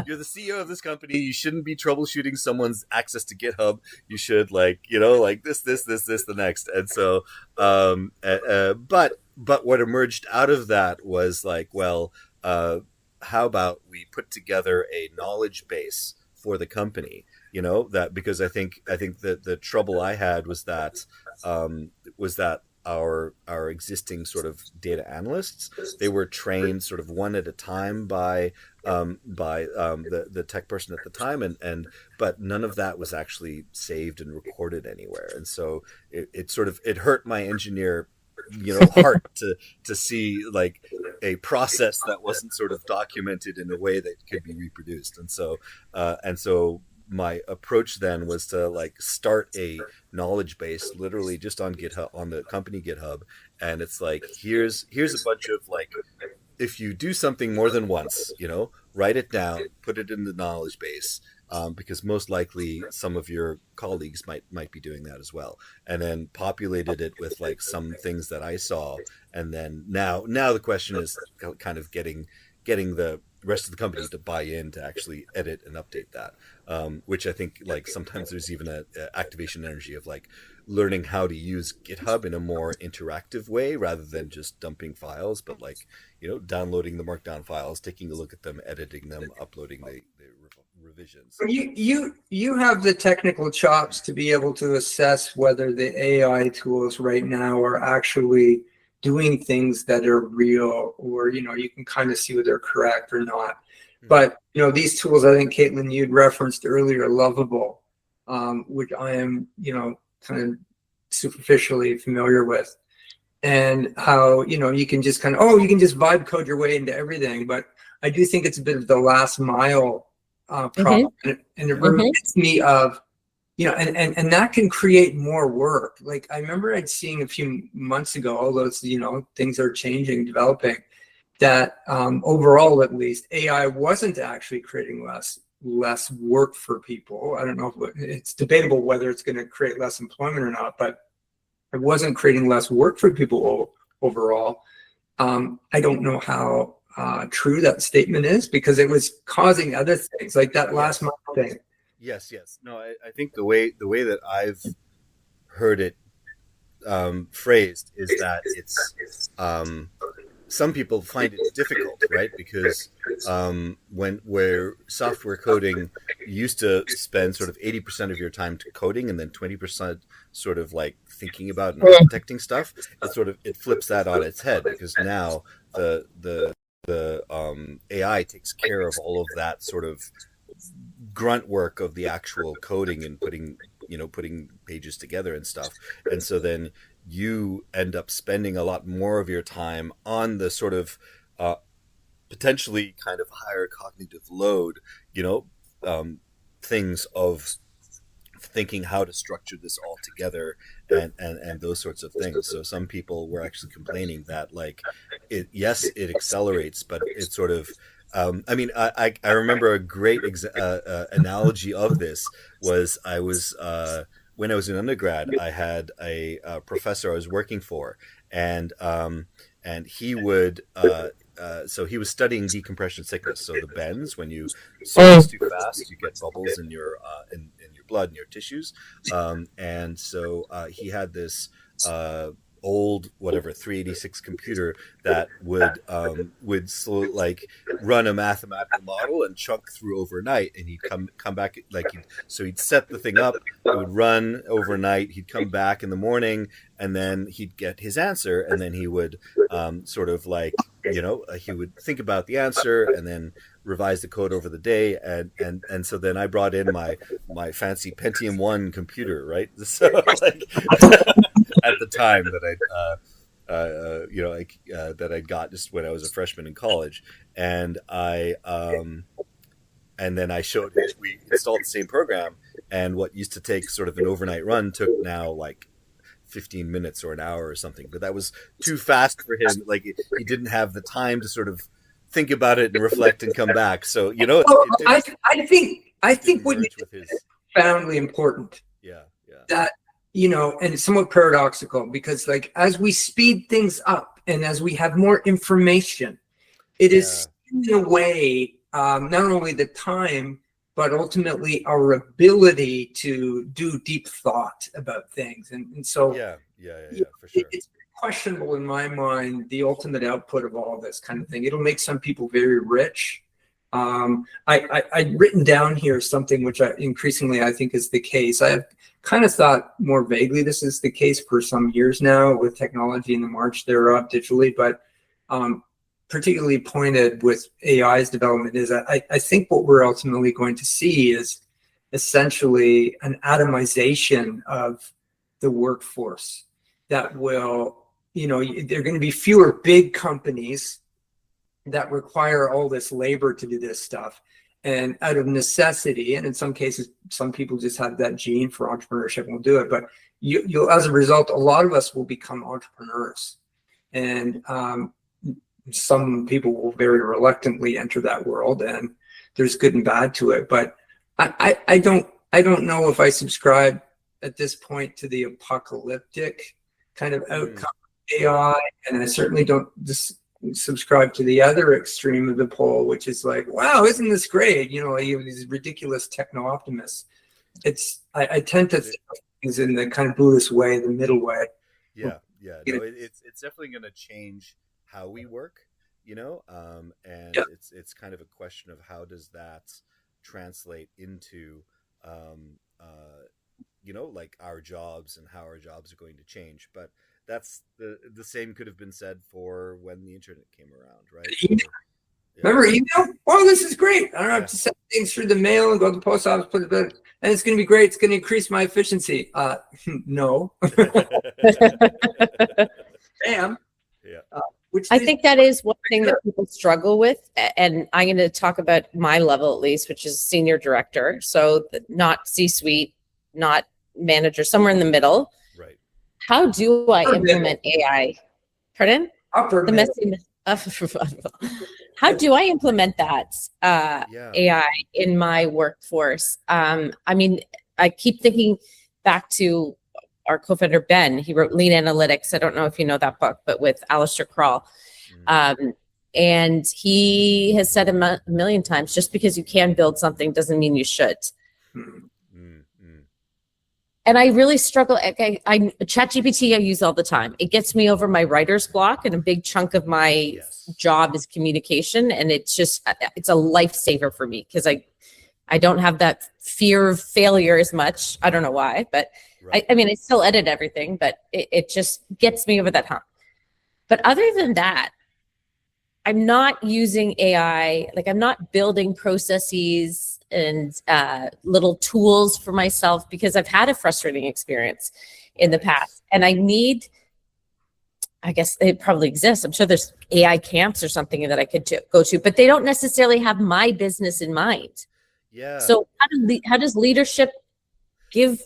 you're the CEO of this company. You shouldn't be troubleshooting someone's access to GitHub. You should this, the next. And so, but what emerged out of that was how about we put together a knowledge base for the company? That because I think that the trouble I had was that our existing sort of data analysts, they were trained sort of one at a time by the tech person at the time, but none of that was actually saved and recorded anywhere, and so it hurt my engineer heart to see a process that wasn't sort of documented in a way that could be reproduced, and so my approach then was to like start a knowledge base literally just on GitHub, on the company GitHub. And it's like, here's a bunch of like, if you do something more than once, write it down, put it in the knowledge base, because most likely some of your colleagues might be doing that as well. And then populated it with like some things that I saw. And then now the question is kind of getting the rest of the company to buy in to actually edit and update that, which I think like sometimes there's even a activation energy of like learning how to use GitHub in a more interactive way rather than just dumping files, but like, downloading the markdown files, taking a look at them, editing them, uploading the revisions. You have the technical chops to be able to assess whether the AI tools right now are actually doing things that are real, or you can kind of see whether they're correct or not. But these tools, I think Caitlin, you'd referenced earlier, Lovable, which I am kind of superficially familiar with, and how you can just you can just vibe code your way into everything. But I do think it's a bit of the last mile problem, and it reminds me of and that can create more work. Like I remember I'd seen a few months ago, all those things are changing, developing, that overall at least AI wasn't actually creating less work for people. I don't know if it's debatable whether it's going to create less employment or not, but it wasn't creating less work for people overall. I don't know how true that statement is, because it was causing other things like that last month thing. Yes. No, I think the way that I've heard it phrased is that it's some people find it difficult, right? Because where software coding used to spend sort of 80% of your time to coding and then 20% sort of like thinking about and architecting stuff, it flips that on its head, because now the AI takes care of all of that sort of grunt work of the actual coding and putting pages together and stuff. And so then you end up spending a lot more of your time on the sort of potentially kind of higher cognitive load, things of thinking how to structure this all together and those sorts of things. So some people were actually complaining that like it accelerates, but it sort of I remember a great analogy of this was when I was in undergrad, I had a professor I was working for, and he would so he was studying decompression sickness. So the bends, when you squeeze too fast, you get bubbles in your blood and your tissues, and so he had this old 386 computer that would run a mathematical model and chunk through overnight, and he'd come back so he'd set the thing up, it would run overnight, he'd come back in the morning, and then he'd get his answer, and then he would he would think about the answer and then revise the code over the day, and so then I brought in my fancy Pentium 1 computer, right? So at the time that I got just when I was a freshman in college, and then I showed him, we installed the same program, and what used to take sort of an overnight run took now like 15 minutes or an hour or something, but that was too fast for him. Like he didn't have the time to sort of think about it and reflect and come back. So I think what you is profoundly important. Yeah. That and it's somewhat paradoxical, because like as we speed things up and as we have more information, it is in a way not only the time, but ultimately our ability to do deep thought about things. And so for sure. It's questionable in my mind, the ultimate output of all this kind of thing. It'll make some people very rich. I'd written down here something which increasingly I think is the case. I have kind of thought more vaguely this is the case for some years now with technology and the march thereof digitally, but particularly pointed with AI's development is I think what we're ultimately going to see is essentially an atomization of the workforce that will, there are going to be fewer big companies that require all this labor to do this stuff. And out of necessity, and in some cases some people just have that gene for entrepreneurship and will do it. But you'll, as a result, a lot of us will become entrepreneurs, and some people will very reluctantly enter that world, and there's good and bad to it. But I don't know if I subscribe at this point to the apocalyptic kind of outcome of AI, and I certainly don't subscribe to the other extreme of the pole, which is like, wow, isn't this great? You know, you have these ridiculous techno optimists. I tend to think of things in the kind of Buddhist way, the middle way. Yeah. No, it's definitely going to change how we work, you know, and it's kind of a question of how does that translate into, you know, like our jobs and how our jobs are going to change. But that's the same could have been said for when the internet came around, right? So, remember email? Oh, this is great. I don't have to send things through the mail and go to the post office, put it in, and it's going to be great. It's going to increase my efficiency. No. Damn. Yeah. I think that is one thing that people struggle with. And I'm going to talk about my level, at least, which is senior director. So not C-suite, not manager, somewhere in the middle. Right. How do I implement AI? Pardon? Upper How do I implement that AI in my workforce? I mean, I keep thinking back to our co-founder, Ben. He wrote Lean Analytics. I don't know if you know that book, but with Alistair Kroll. And he has said a million times, just because you can build something doesn't mean you should. And I really struggle. ChatGPT I use all the time. It gets me over my writer's block, and a big chunk of my job is communication. And it's a lifesaver for me because I don't have that fear of failure as much. I don't know why, but I mean, I still edit everything, but it just gets me over that hump. But other than that, I'm not using AI. Like, I'm not building processes and little tools for myself because I've had a frustrating experience in the past. And I guess it probably exists. I'm sure there's AI camps or something that I could go to, but they don't necessarily have my business in mind. Yeah. So how does leadership give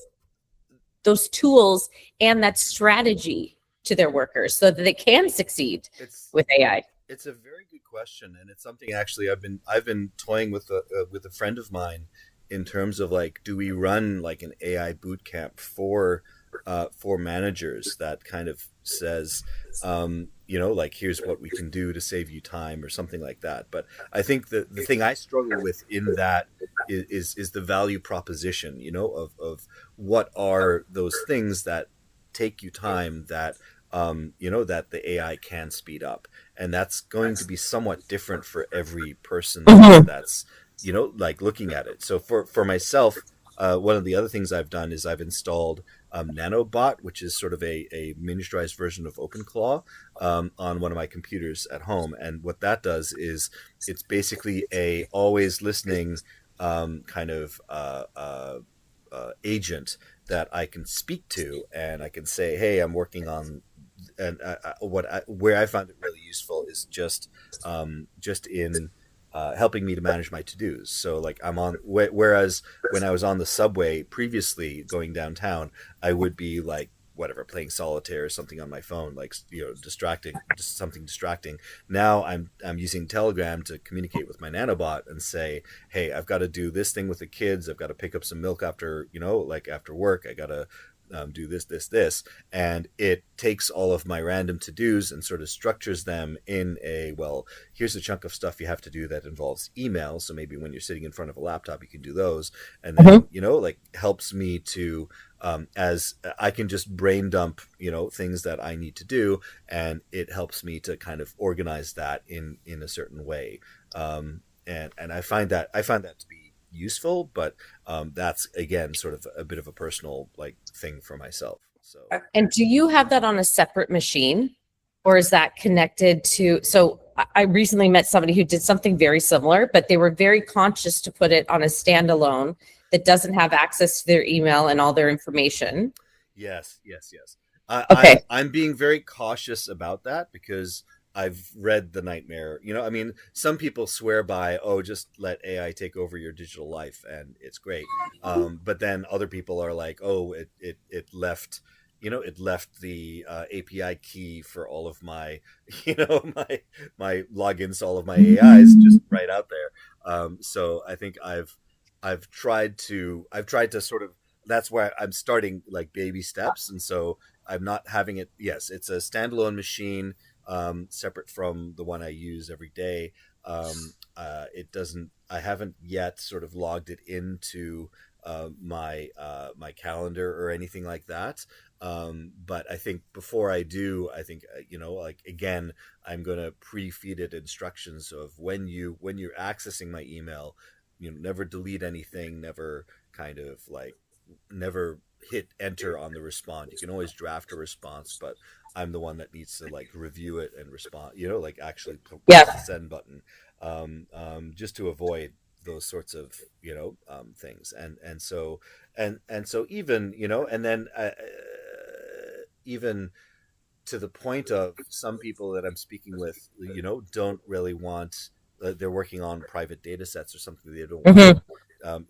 those tools and that strategy to their workers so that they can succeed with AI? It's a very good question, and it's something actually I've been toying with a friend of mine in terms of, like, do we run like an AI boot camp for managers that kind of says, you know, like, here's what we can do to save you time or something like that. But I think the thing I struggle with in that is the value proposition, you know, of what are those things that take you time that you know, that the AI can speed up. And that's going to be somewhat different for every person that's, you know, like, looking at it. So for myself, one of the other things I've done is I've installed Nanobot, which is sort of a miniaturized version of OpenClaw on one of my computers at home. And what that does is it's basically a always listening kind of agent that I can speak to, and I can say, hey, I'm working on, and where I found it really useful is just in helping me to manage my to-dos. So, like, I'm on, whereas when I was on the subway previously going downtown, I would be like, whatever, playing solitaire or something on my phone, like, you know, just something distracting. Now I'm using Telegram to communicate with my nanobot and say, hey, I've got to do this thing with the kids. I've got to pick up some milk after, you know, like, after work. I got to do this, and it takes all of my random to-dos and sort of structures them in well, here's a chunk of stuff you have to do that involves email. So maybe when you're sitting in front of a laptop, you can do those. And then, you know, like, helps me to, as I can just brain dump, you know, things that I need to do. And it helps me to kind of organize that in a certain way. And I find that to be useful, but that's, again, sort of a bit of a personal, like, thing for myself. So, and do you have that on a separate machine, or is that connected to? So I recently met somebody who did something very similar, but they were very conscious to put it on a standalone that doesn't have access to their email and all their information. Yes. Okay. I'm being very cautious about that because I've read the nightmare. You know, I mean, some people swear by, oh, just let AI take over your digital life, and it's great. But then other people are like, oh, it left, you know, it left the API key for all of my, you know, my logins to all of my AIs just right out there. So I think I've tried to sort of, that's why I'm starting like baby steps, and so I'm not having it. Yes, it's a standalone machine, separate from the one I use every day. It doesn't. I haven't yet sort of logged it into my calendar or anything like that. But I think before I do, I think you know, like again, I'm gonna pre-feed it instructions of when you're accessing my email, you know, never delete anything, never kind of like never hit enter on the respond. You can always draft a response, but I'm the one that needs to like review it and respond, you know, like actually push the send button, just to avoid those sorts of, you know, things. And so even, you know, and then even to the point of some people that I'm speaking with, you know, don't really want, they're working on private data sets or something. They don't want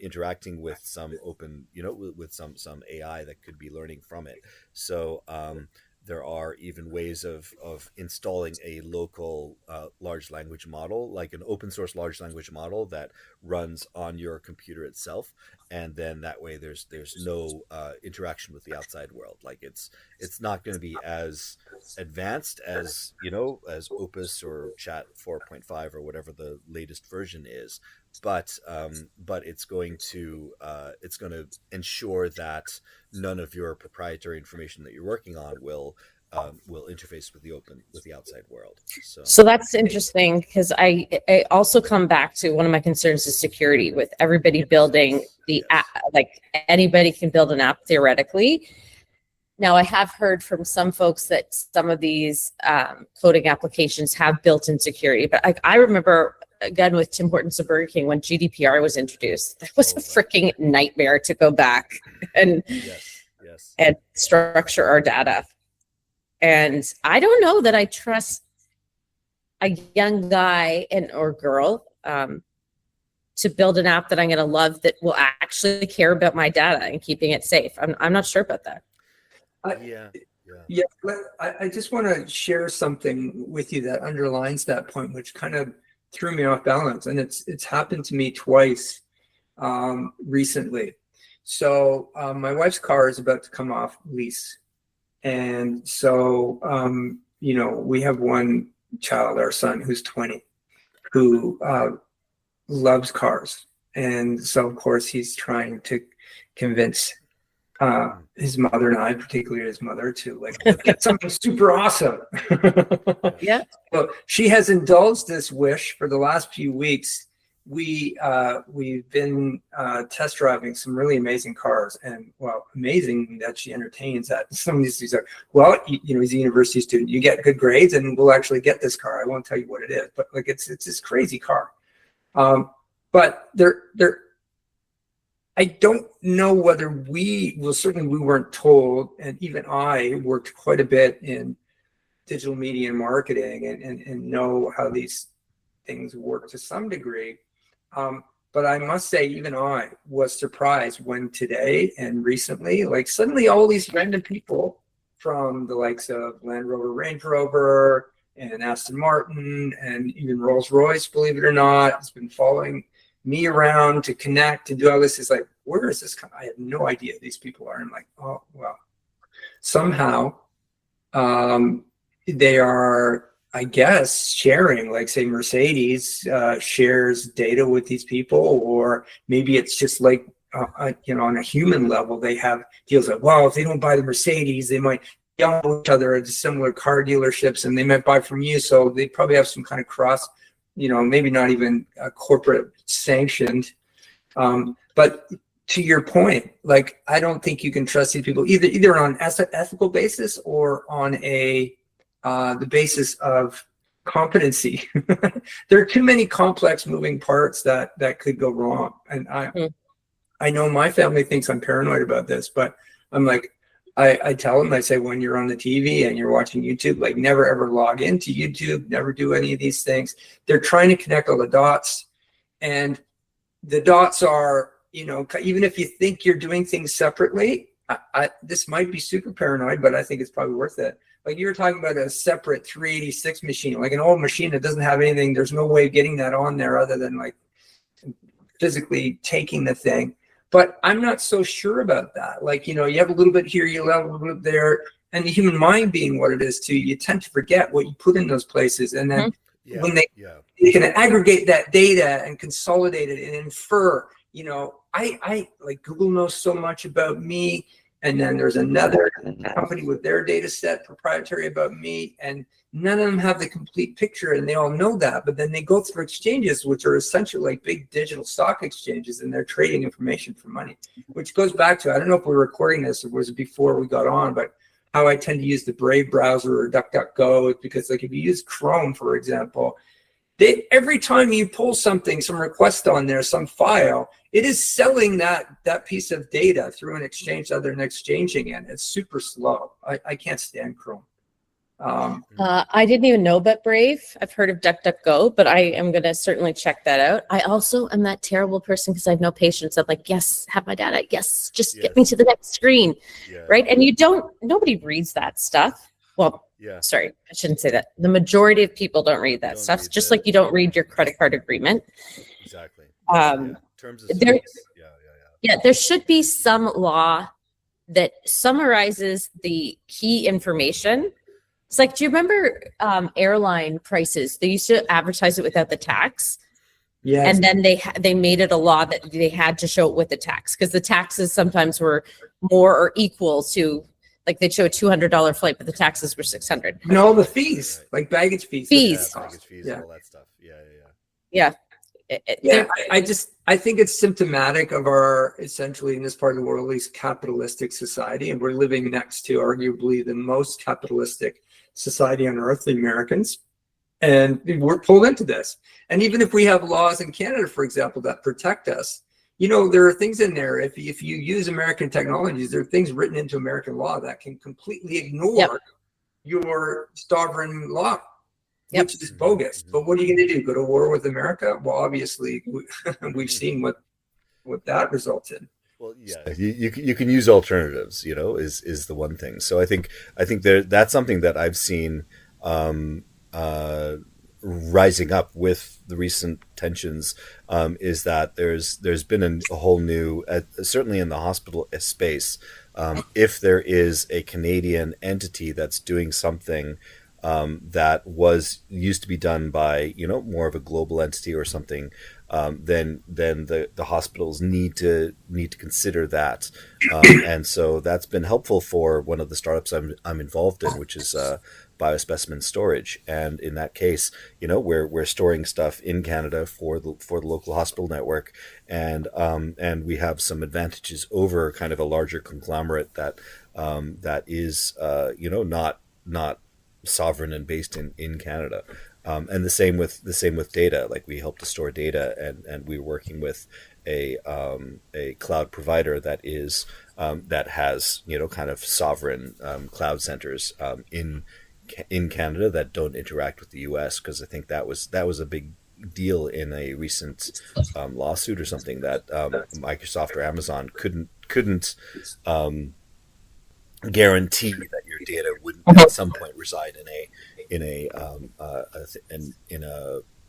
interacting with some open, you know, with some AI that could be learning from it. So there are even ways of installing a local large language model, like an open source large language model that runs on your computer itself, and then that way there's no interaction with the outside world. Like it's not going to be as advanced as, you know, as Opus or Chat 4.5 or whatever the latest version is, but it's going to ensure that none of your proprietary information that you're working on will interface with the outside world. So that's interesting, because I also come back to one of my concerns is security. With everybody building the app, like anybody can build an app theoretically. Now, I have heard from some folks that some of these coding applications have built-in security, but I remember, again, with Tim Hortons of Burger King, when GDPR was introduced, that was a freaking nightmare to go back and and structure our data. And I don't know that I trust a young guy or girl to build an app that I'm going to love that will actually care about my data and keeping it safe. I'm not sure about that. Yeah. I just want to share something with you that underlines that point, which kind of threw me off balance, and it's happened to me twice recently. So my wife's car is about to come off lease, and so you know, we have one child, our son, who's 20, who loves cars, and so of course he's trying to convince his mother and I, particularly his mother, to like get something super awesome. Yeah. So she has indulged this wish for the last few weeks. We've been test driving some really amazing cars, and well, amazing that she entertains that. Some of these things are, well, you know, he's a university student. You get good grades, and we'll actually get this car. I won't tell you what it is, but like it's this crazy car. But I don't know whether certainly we weren't told, and even I worked quite a bit in digital media and marketing and know how these things work to some degree. But I must say, even I was surprised when today and recently, like suddenly all these random people from the likes of Land Rover, Range Rover, and Aston Martin, and even Rolls-Royce, believe it or not, has been following me around to connect and do all this. Is like, where is this coming? I have no idea who these people are. I'm like, oh, well, somehow they are, I guess, sharing, like say Mercedes shares data with these people, or maybe it's just like, you know, on a human level, they have deals like, well, if they don't buy the Mercedes, they might yell at each other at similar car dealerships, and they might buy from you. So they probably have some kind of cross, you know, maybe not even corporate sanctioned. But to your point, like, I don't think you can trust these people either on an ethical basis or on the basis of competency. There are too many complex moving parts that could go wrong. And I know my family thinks I'm paranoid about this, but I'm like, I tell them, I say, when you're on the TV and you're watching YouTube, like never ever log into YouTube, never do any of these things. They're trying to connect all the dots, and the dots are, even if you think you're doing things separately, this might be super paranoid, but I think it's probably worth it. Like you were talking about a separate 386 machine, like an old machine that doesn't have anything. There's no way of getting that on there other than like physically taking the thing. But I'm not so sure about that. Like, you have a little bit here, you have a little bit there, and the human mind being what it is too, you tend to forget what you put in those places. And then when they can aggregate that data and consolidate it and infer, I like Google knows so much about me. And then there's another company with their data set proprietary about me, and none of them have the complete picture, and they all know that. But then they go through exchanges, which are essentially like big digital stock exchanges, and they're trading information for money, which goes back to, I don't know if we're recording this or was it before we got on, but how I tend to use the Brave browser or DuckDuckGo is because, like, if you use Chrome, for example, every time you pull something, some request on there, some file, it is selling that piece of data through an exchange other than exchanging it. It's super slow. I can't stand Chrome. I didn't even know about Brave. I've heard of DuckDuckGo, but I am going to certainly check that out. I also am that terrible person because I have no patience. I'm like, yes, have my data. Yes, just get me to the next screen. Yeah. Right. And nobody reads that stuff. Well, sorry, I shouldn't say that. The majority of people don't read that stuff, just like you don't read your credit card agreement. Exactly. Terms of there should be some law that summarizes the key information. It's like, do you remember airline prices? They used to advertise it without the tax. Yes. And then they made it a law that they had to show it with the tax, because the taxes sometimes were more or equal to, like, they'd show a $200 flight, but the taxes were $600. And all the fees, like baggage fees. Baggage fees, all that stuff. Yeah. I think it's symptomatic of our, essentially in this part of the world, at least, capitalistic society, and we're living next to arguably the most capitalistic society on earth, the Americans, and we're pulled into this. And even if we have laws in Canada, for example, that protect us, there are things in there. If you use American technologies, there are things written into American law that can completely ignore your sovereign law. Which is bogus. But what are you going to do? Go to war with America? Well, obviously, we've seen what that results in. Well, yeah, you can use alternatives. Is the one thing. So I think that's something that I've seen rising up with the recent tensions. Is that there's been a whole new, certainly in the hospital space, if there is a Canadian entity that's doing something that used to be done by more of a global entity or something, then the hospitals need to consider that, and so that's been helpful for one of the startups I'm involved in, which is biospecimen storage. And in that case, we're storing stuff in Canada for the local hospital network, and we have some advantages over kind of a larger conglomerate that is not sovereign and based in Canada, and the same with data. Like, we help to store data, and we're working with a cloud provider that has kind of sovereign cloud centers in Canada that don't interact with the U.S. because I think that was a big deal in a recent lawsuit or something, that Microsoft or Amazon couldn't guarantee that your data wouldn't at some point reside in a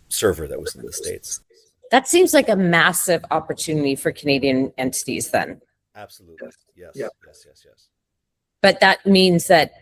server that was in the States. That seems like a massive opportunity for Canadian entities then. Absolutely. Yes. Yeah. Yes. But that means that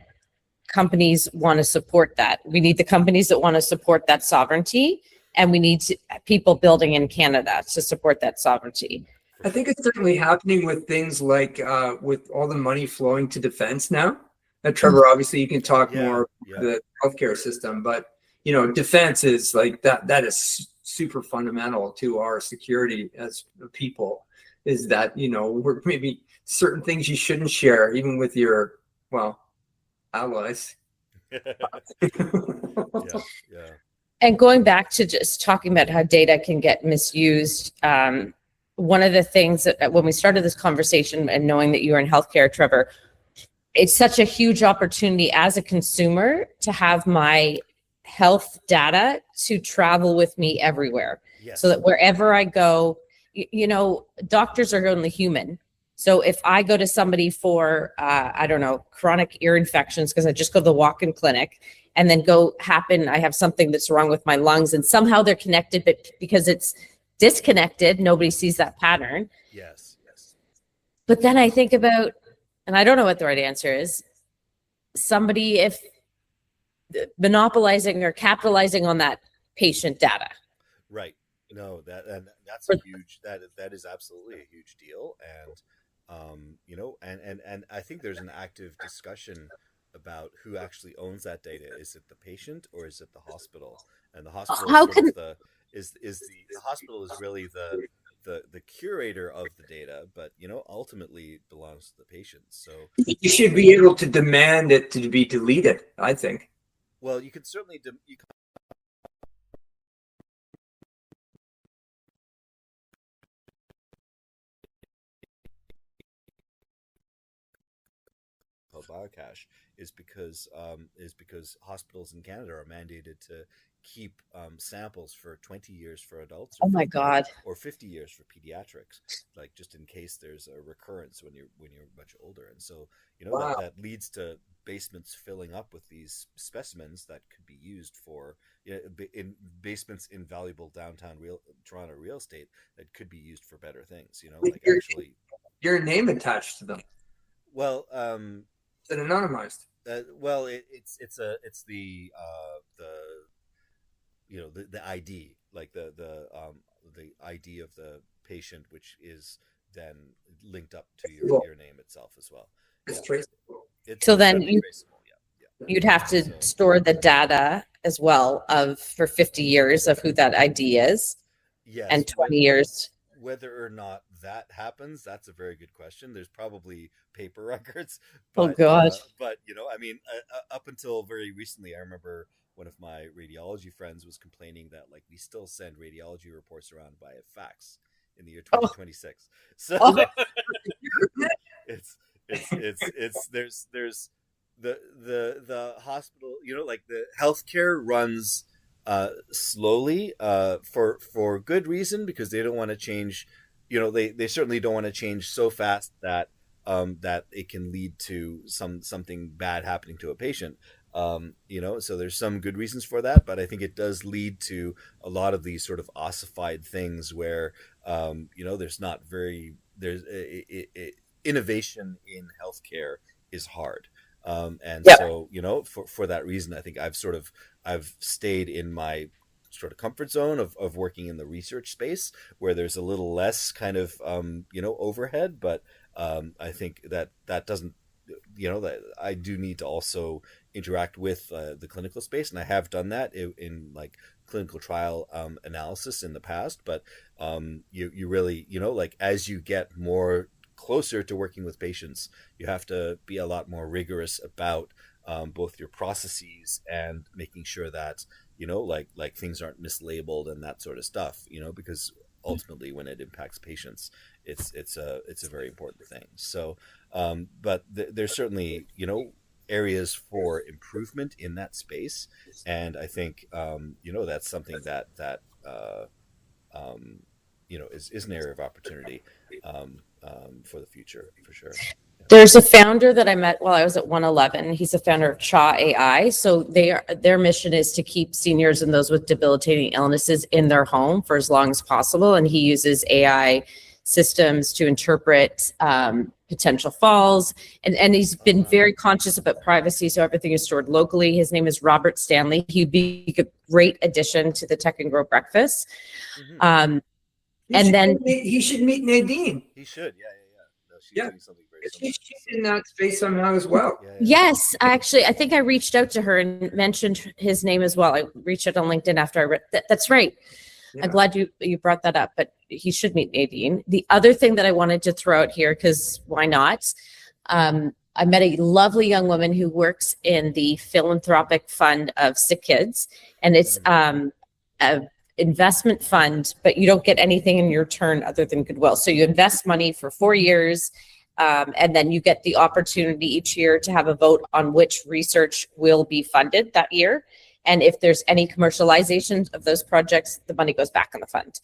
companies want to support that. We need the companies that want to support that sovereignty, and we need people building in Canada to support that sovereignty. I think it's certainly happening with things like with all the money flowing to defense now. And Trevor, obviously, you can talk more about the healthcare system, but defense is like that. That is super fundamental to our security as people. Is that we're maybe certain things you shouldn't share, even with your allies. Yeah. And going back to just talking about how data can get misused. One of the things that when we started this conversation, and knowing that you were in healthcare, Trevor, it's such a huge opportunity as a consumer to have my health data to travel with me everywhere. Yes. So that wherever I go, doctors are only human. So if I go to somebody for, I don't know, chronic ear infections, because I just go to the walk-in clinic, and then I have something that's wrong with my lungs, and somehow they're connected, but because it's disconnected, nobody sees that pattern. Yes. But then I think about, and I don't know what the right answer is, somebody if monopolizing or capitalizing on that patient data. Right. No, that's a huge, that is absolutely a huge deal. And I think there's an active discussion about who actually owns that data. Is it the patient or is it the hospital? And the hospital the hospital is really the curator of the data, but ultimately it belongs to the patient. So you should be able to demand it to be deleted, I think. Well, you could certainly biocache is because hospitals in Canada are mandated to keep samples for 20 years for adults. Oh my God! Or 50 years for pediatrics, like just in case there's a recurrence when you're much older. And so Wow. that leads to basements filling up with these specimens that could be used for in basements in valuable downtown Toronto real estate that could be used for better things. Like actually your name attached to them. Well, Is it anonymized? Well, it's the the ID, like the ID of the patient, which is then linked up to your name itself as well. It's traceable. So then traceable. Yeah. You'd have to store the data as well for 50 years of who that ID is. Yes. And 20 years. Whether or not that happens, that's a very good question. There's probably paper records. But, oh God! But up until very recently, I remember one of my radiology friends was complaining that we still send radiology reports around via fax in the year 2026. So there's the hospital. The healthcare runs slowly for good reason, because they don't want to change. They certainly don't want to change so fast that that it can lead to something bad happening to a patient. So there's some good reasons for that, but I think it does lead to a lot of these sort of ossified things where innovation in healthcare is hard. So for that reason, I think I've stayed in my sort of comfort zone of working in the research space, where there's a little less kind of overhead, but I think that doesn't that I do need to also interact with the clinical space, and I have done that in clinical trial analysis in the past, but you really as you get more closer to working with patients, you have to be a lot more rigorous about both your processes and making sure that things aren't mislabeled and that sort of stuff, because ultimately when it impacts patients, it's a very important thing. So but there's certainly areas for improvement in that space, and I think that's something that is an area of opportunity for the future, for sure. There's a founder that I met while I was at 111. He's a founder of Cha AI. So their mission is to keep seniors and those with debilitating illnesses in their home for as long as possible. And he uses AI systems to interpret potential falls. And he's been very conscious about privacy, so everything is stored locally. His name is Robert Stanley. He'd be a great addition to the Tech and Grow Breakfast. Mm-hmm. He should meet Nadine. He should, yeah. No, she's doing something very similar. She's in that space somehow as well. Yeah. Yes, actually, I think I reached out to her and mentioned his name as well. I reached out on LinkedIn after I read that. That's right. Yeah. I'm glad you brought that up, but he should meet Nadine. The other thing that I wanted to throw out here, because why not? I met a lovely young woman who works in the philanthropic fund of sick kids, and it's a investment fund, but you don't get anything in your return other than goodwill. So you invest money for 4 years. And then you get the opportunity each year to have a vote on which research will be funded that year. And if there's any commercialization of those projects, the money goes back in the fund.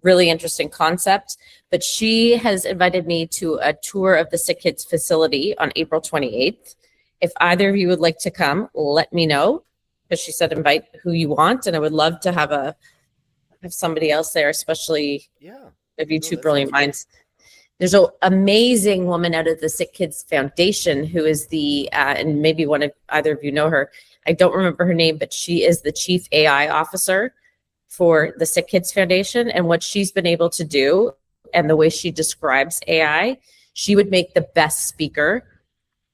Really interesting concept. But she has invited me to a tour of the Sick Kids facility on April 28th. If either of you would like to come, let me know. Because she said invite who you want. And I would love to have somebody else there, especially if you two brilliant minds. There's an amazing woman out of the Sick Kids Foundation who is and maybe either of you know her. I don't remember her name, but she is the chief AI officer for the Sick Kids Foundation. And what she's been able to do and the way she describes AI, she would make the best speaker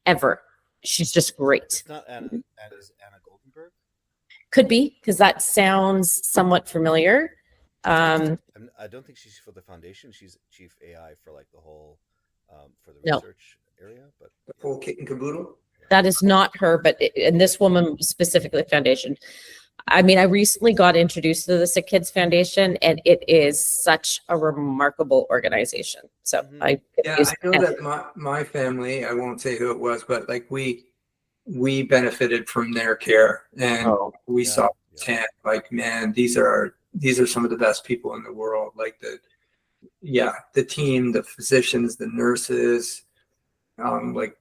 ever. She's just great. It's not Anna Goldenberg? Could be, because that sounds somewhat familiar. I don't think she's for the foundation. She's chief AI for like the whole, for the research area. But the whole kit and caboodle. That is not her, and this woman specifically foundation. I mean, I recently got introduced to the Sick Kids Foundation, and it is such a remarkable organization. So I know that my family, I won't say who it was, but like we benefited from their care, and we saw like, man, these are some of the best people in the world. Like the team, the physicians, the nurses, like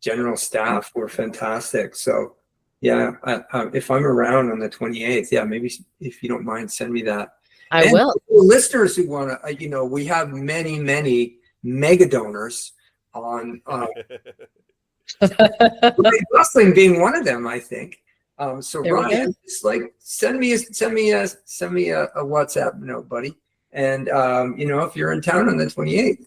general staff were fantastic. So if I'm around on the 28th, maybe if you don't mind, send me that. I will. Listeners who want to, we have many mega donors on, wrestling being one of them, I think. So Ryan, just like send me a WhatsApp note, buddy. And if you're in town on the 28th,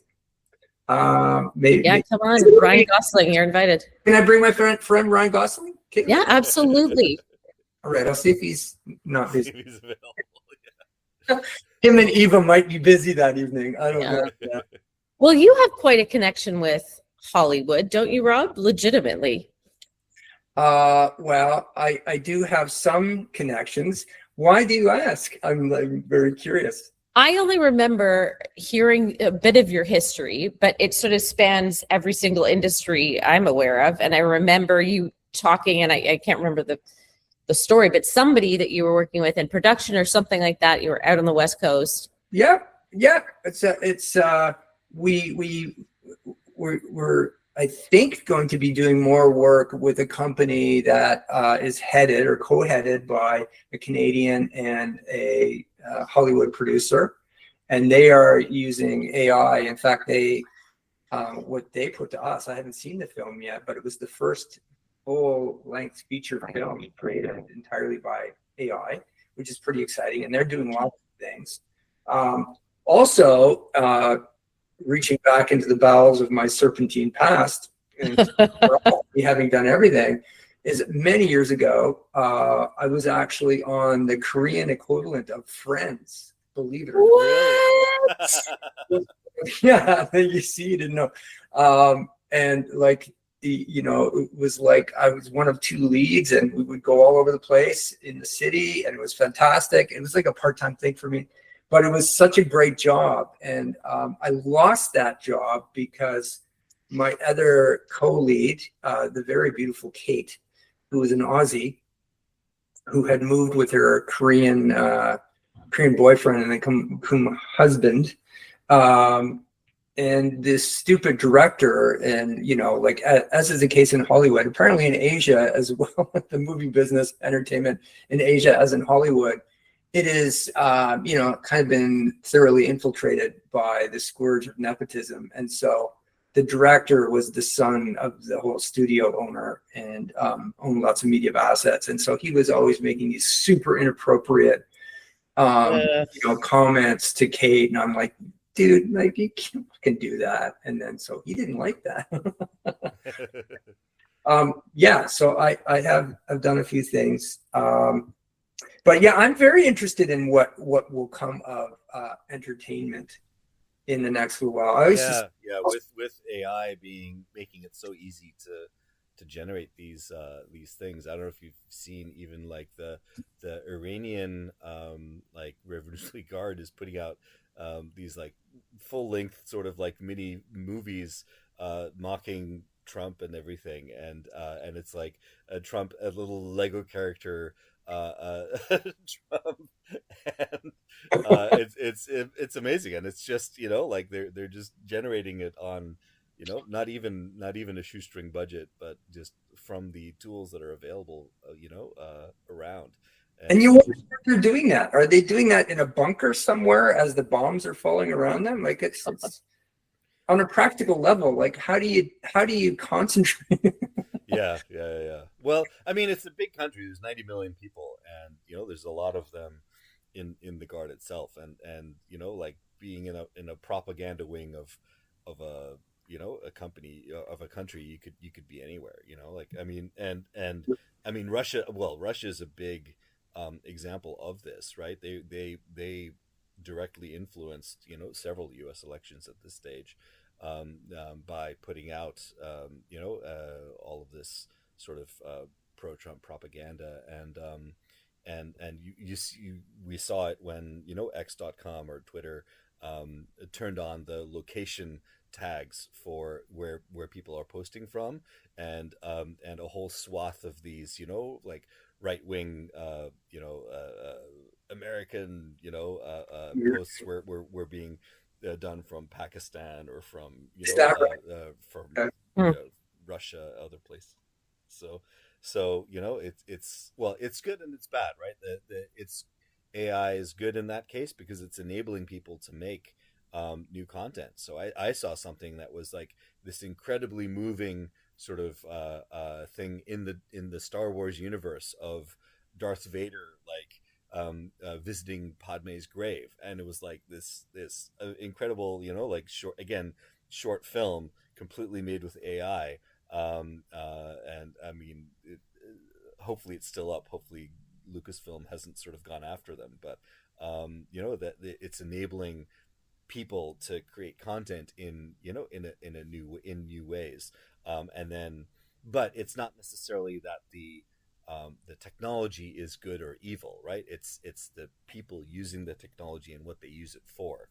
maybe. Yeah, come on, Ryan Gosling, you're invited. Can I bring my friend Ryan Gosling? Yeah, absolutely. All right, I'll see if he's not busy. Him and Eva might be busy that evening. I don't know. Yeah. Well, you have quite a connection with Hollywood, don't you, Rob? Legitimately. Well, I do have some connections. Why do you ask? I'm very curious. I only remember hearing a bit of your history, but it sort of spans every single industry I'm aware of. And I remember you talking, and I can't remember the story, but somebody that you were working with in production or something like that. You were out on the West Coast. Yeah. We're I think going to be doing more work with a company that is headed or co-headed by a Canadian and a Hollywood producer, and they are using AI. In fact, what they put to us, I haven't seen the film yet, but it was the first full-length feature film created entirely by AI, which is pretty exciting, and they're doing lots of things. Also, reaching back into the bowels of my serpentine past, and having done everything, is many years ago, I was actually on the Korean equivalent of Friends, believe it or not. What? Yeah, you see, you didn't know. And like, it was like I was one of two leads, and we would go all over the place in the city, and it was fantastic. It was like a part-time thing for me, but it was such a great job. And I lost that job because my other co-lead, the very beautiful Kate, who was an Aussie, who had moved with her Korean boyfriend and then husband, and this stupid director, and like as is the case in Hollywood, apparently in Asia as well, the movie business, entertainment in Asia as in Hollywood, it is kind of been thoroughly infiltrated by the scourge of nepotism. And so the director was the son of the whole studio owner and owned lots of media assets, and so he was always making these super inappropriate comments to Kate, and I'm like, dude, like, you can't fucking do that. And then so he didn't like that. So I've done a few things, but yeah, I'm very interested in what will come of entertainment in the next little while. With AI making it so easy to generate these things. I don't know if you've seen even like the Iranian like Revolutionary Guard is putting out these like full length sort of like mini movies mocking Trump and everything, and it's like a Trump, a little Lego character, Trump, and it's amazing, and it's just like they're just generating it on not even a shoestring budget, but just from the tools that are available around. And you wonder if they're doing that. Are they doing that in a bunker somewhere as the bombs are falling around them? Like it's on a practical level. Like how do you concentrate? Yeah. Well, I mean, it's a big country. There's 90 million people, and there's a lot of them in the Guard itself, and like being in a propaganda wing of a a company of a country, you could be anywhere. Like I mean, and I mean Russia. Well, Russia is a big example of this, right? They directly influenced several U.S. elections at this stage by putting out all of this sort of pro-Trump propaganda, and we saw it when X.com or Twitter turned on the location tags for where people are posting from, and a whole swath of these like right-wing American posts were being done from Pakistan or from Russia, other places. So it's good and it's bad, right? It's AI is good in that case because it's enabling people to make new content. So I saw something that was like this incredibly moving sort of thing in the Star Wars universe of Darth Vader visiting Padme's grave, and it was like this incredible like short film completely made with AI, and I mean hopefully it's still up. Hopefully Lucasfilm hasn't sort of gone after them, but that it's enabling people to create content in new ways, and then but it's not necessarily that the technology is good or evil, right? It's the people using the technology and what they use it for,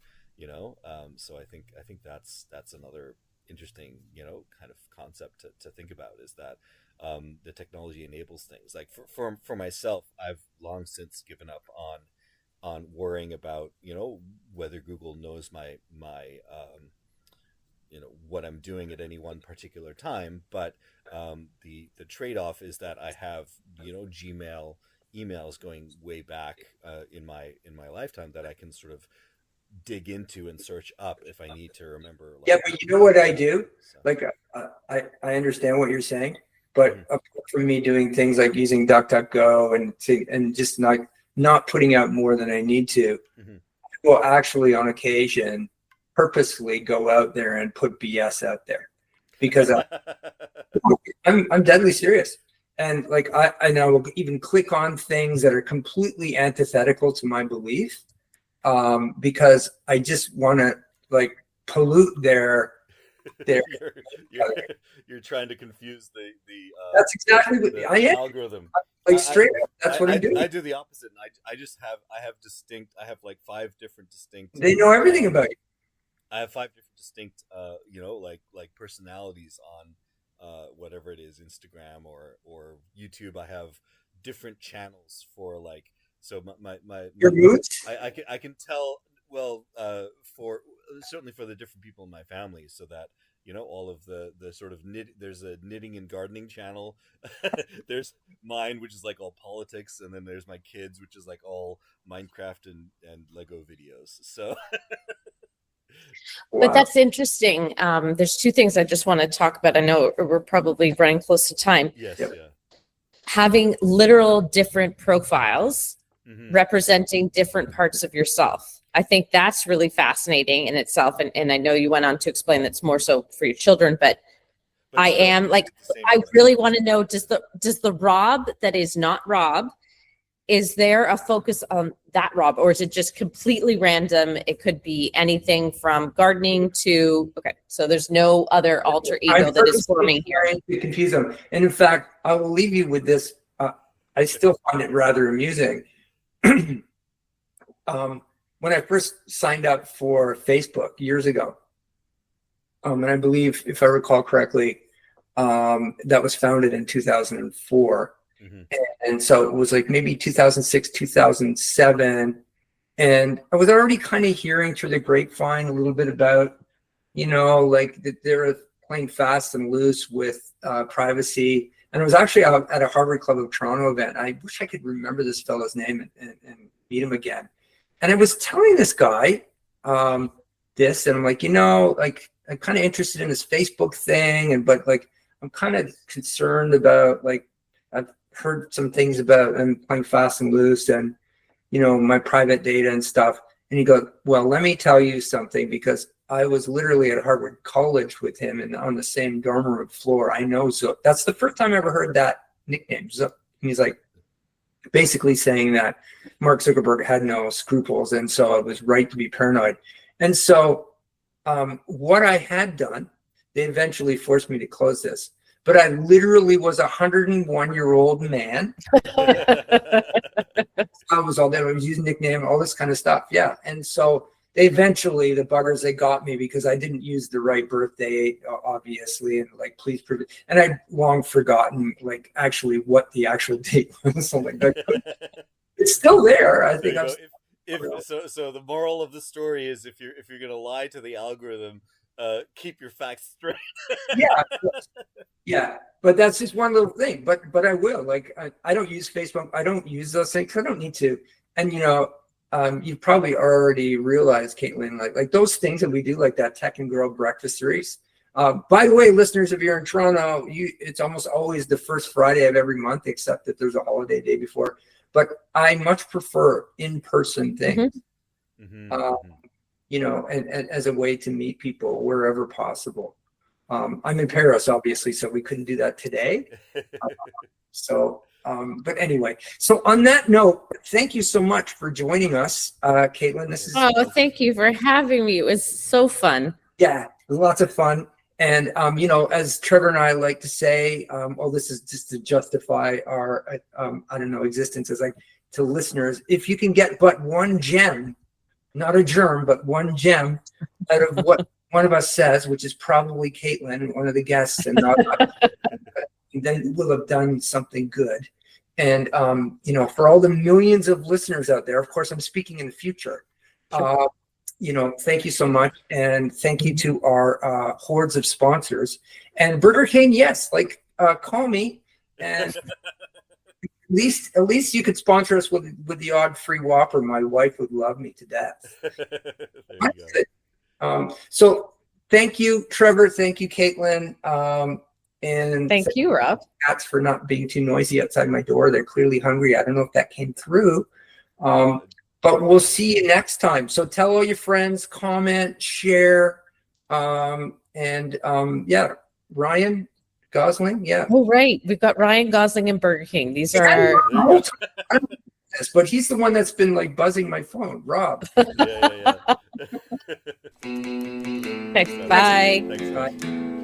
so I think that's another interesting kind of concept to think about, is that the technology enables things. Like for myself, I've long since given up on worrying about whether Google knows my what I'm doing at any one particular time, but the trade-off is that I have Gmail emails going way back in my lifetime that I can sort of dig into and search up if I need to remember. Yeah, but you know what I do? So. Like I understand what you're saying, but apart from me doing things like using DuckDuckGo and just not putting out more than I need to, I will actually on occasion purposely go out there and put BS out there because I'm deadly serious. And like I now will even click on things that are completely antithetical to my belief, because I just want to like pollute their you're trying to confuse the that's exactly what I am. Algorithm. Like straight up, that's what I do. I do the opposite. I have like 5 different distinct. They know everything about you. I have 5 different distinct, like personalities on whatever it is, Instagram or YouTube. I have different channels for like, so my your moods. I can tell well for certainly for the different people in my family, so that all of the sort of there's a knitting and gardening channel. There's mine, which is like all politics, and then there's my kids, which is like all Minecraft and Lego videos. So. But that's interesting. There's 2 things I just want to talk about. I know we're probably running close to time. Yes, yep. Yeah. Having literal different profiles representing different parts of yourself. I think that's really fascinating in itself. And I know you went on to explain that's more so for your children, but I am like, I really want to know, does the Rob that is not Rob, is there a focus on that Rob, or is it just completely random? It could be anything from gardening to, okay, so there's no other alter ego that is forming here. To confuse them. And in fact, I will leave you with this. I still find it rather amusing. When I first signed up for Facebook years ago, And I believe, if I recall correctly, that was founded in 2004. Mm-hmm. And so it was like maybe 2006, 2007. And I was already kind of hearing through the grapevine a little bit about, like that they're playing fast and loose with privacy. And it was actually at a Harvard Club of Toronto event. I wish I could remember this fellow's name and meet him again. And I was telling this guy this, and I'm like, like I'm kind of interested in this Facebook thing, but like I'm kind of concerned about, like, I've heard some things about them playing fast and loose and my private data and stuff. And he goes, well, let me tell you something, because I was literally at Harvard College with him and on the same dorm room floor. I know. So that's the first time I ever heard that nickname. So he's like basically saying that Mark Zuckerberg had no scruples. And so it was right to be paranoid. And so what I had done, they eventually forced me to close this, but I literally was a 101-year-old man. I was all there. I was using nickname, all this kind of stuff. Yeah. And so they eventually, the buggers, they got me because I didn't use the right birth date, obviously, and like, please prove it. And I'd long forgotten, like, actually what the actual date was. So like, it's still there. I think I'm. So the moral of the story is, if you're gonna lie to the algorithm, keep your facts straight. Yeah. But that's just one little thing. But I will. Like, I don't use Facebook. I don't use those things. I don't need to. And you've probably already realized, Caitlin, like those things that we do, like that Tech and Girl breakfast series. By the way, listeners, if you're in Toronto, it's almost always the first Friday of every month, except that there's a holiday day before. But I much prefer in-person things, Mm-hmm. And as a way to meet people wherever possible. I'm in Paris, obviously, so we couldn't do that today. But anyway, so on that note, thank you so much for joining us, Caitlin. Thank you for having me. It was so fun. Yeah, it was lots of fun. And, as Trevor and I like to say, this is just to justify our, existence as like to listeners. If you can get but one gem, not a germ, but one gem out of what one of us says, which is probably Caitlin, one of the guests, and not then we'll have done something good. And, for all the millions of listeners out there, of course, I'm speaking in the future. Sure. Thank you so much. And thank you to our hordes of sponsors. And Burger King, yes, call me. And at least you could sponsor us with the odd free Whopper. My wife would love me to death. There you go. So thank you, Trevor. Thank you, Caitlin. And thank you, Rob. Cats for not being too noisy outside my door. They're clearly hungry. I don't know if that came through. But we'll see you next time. So tell all your friends, comment, share, Ryan Gosling. Yeah. Oh, right. We've got Ryan Gosling and Burger King. These are our. But he's the one that's been like buzzing my phone, Rob. Yeah. Thanks. Bye. Thanks. Bye.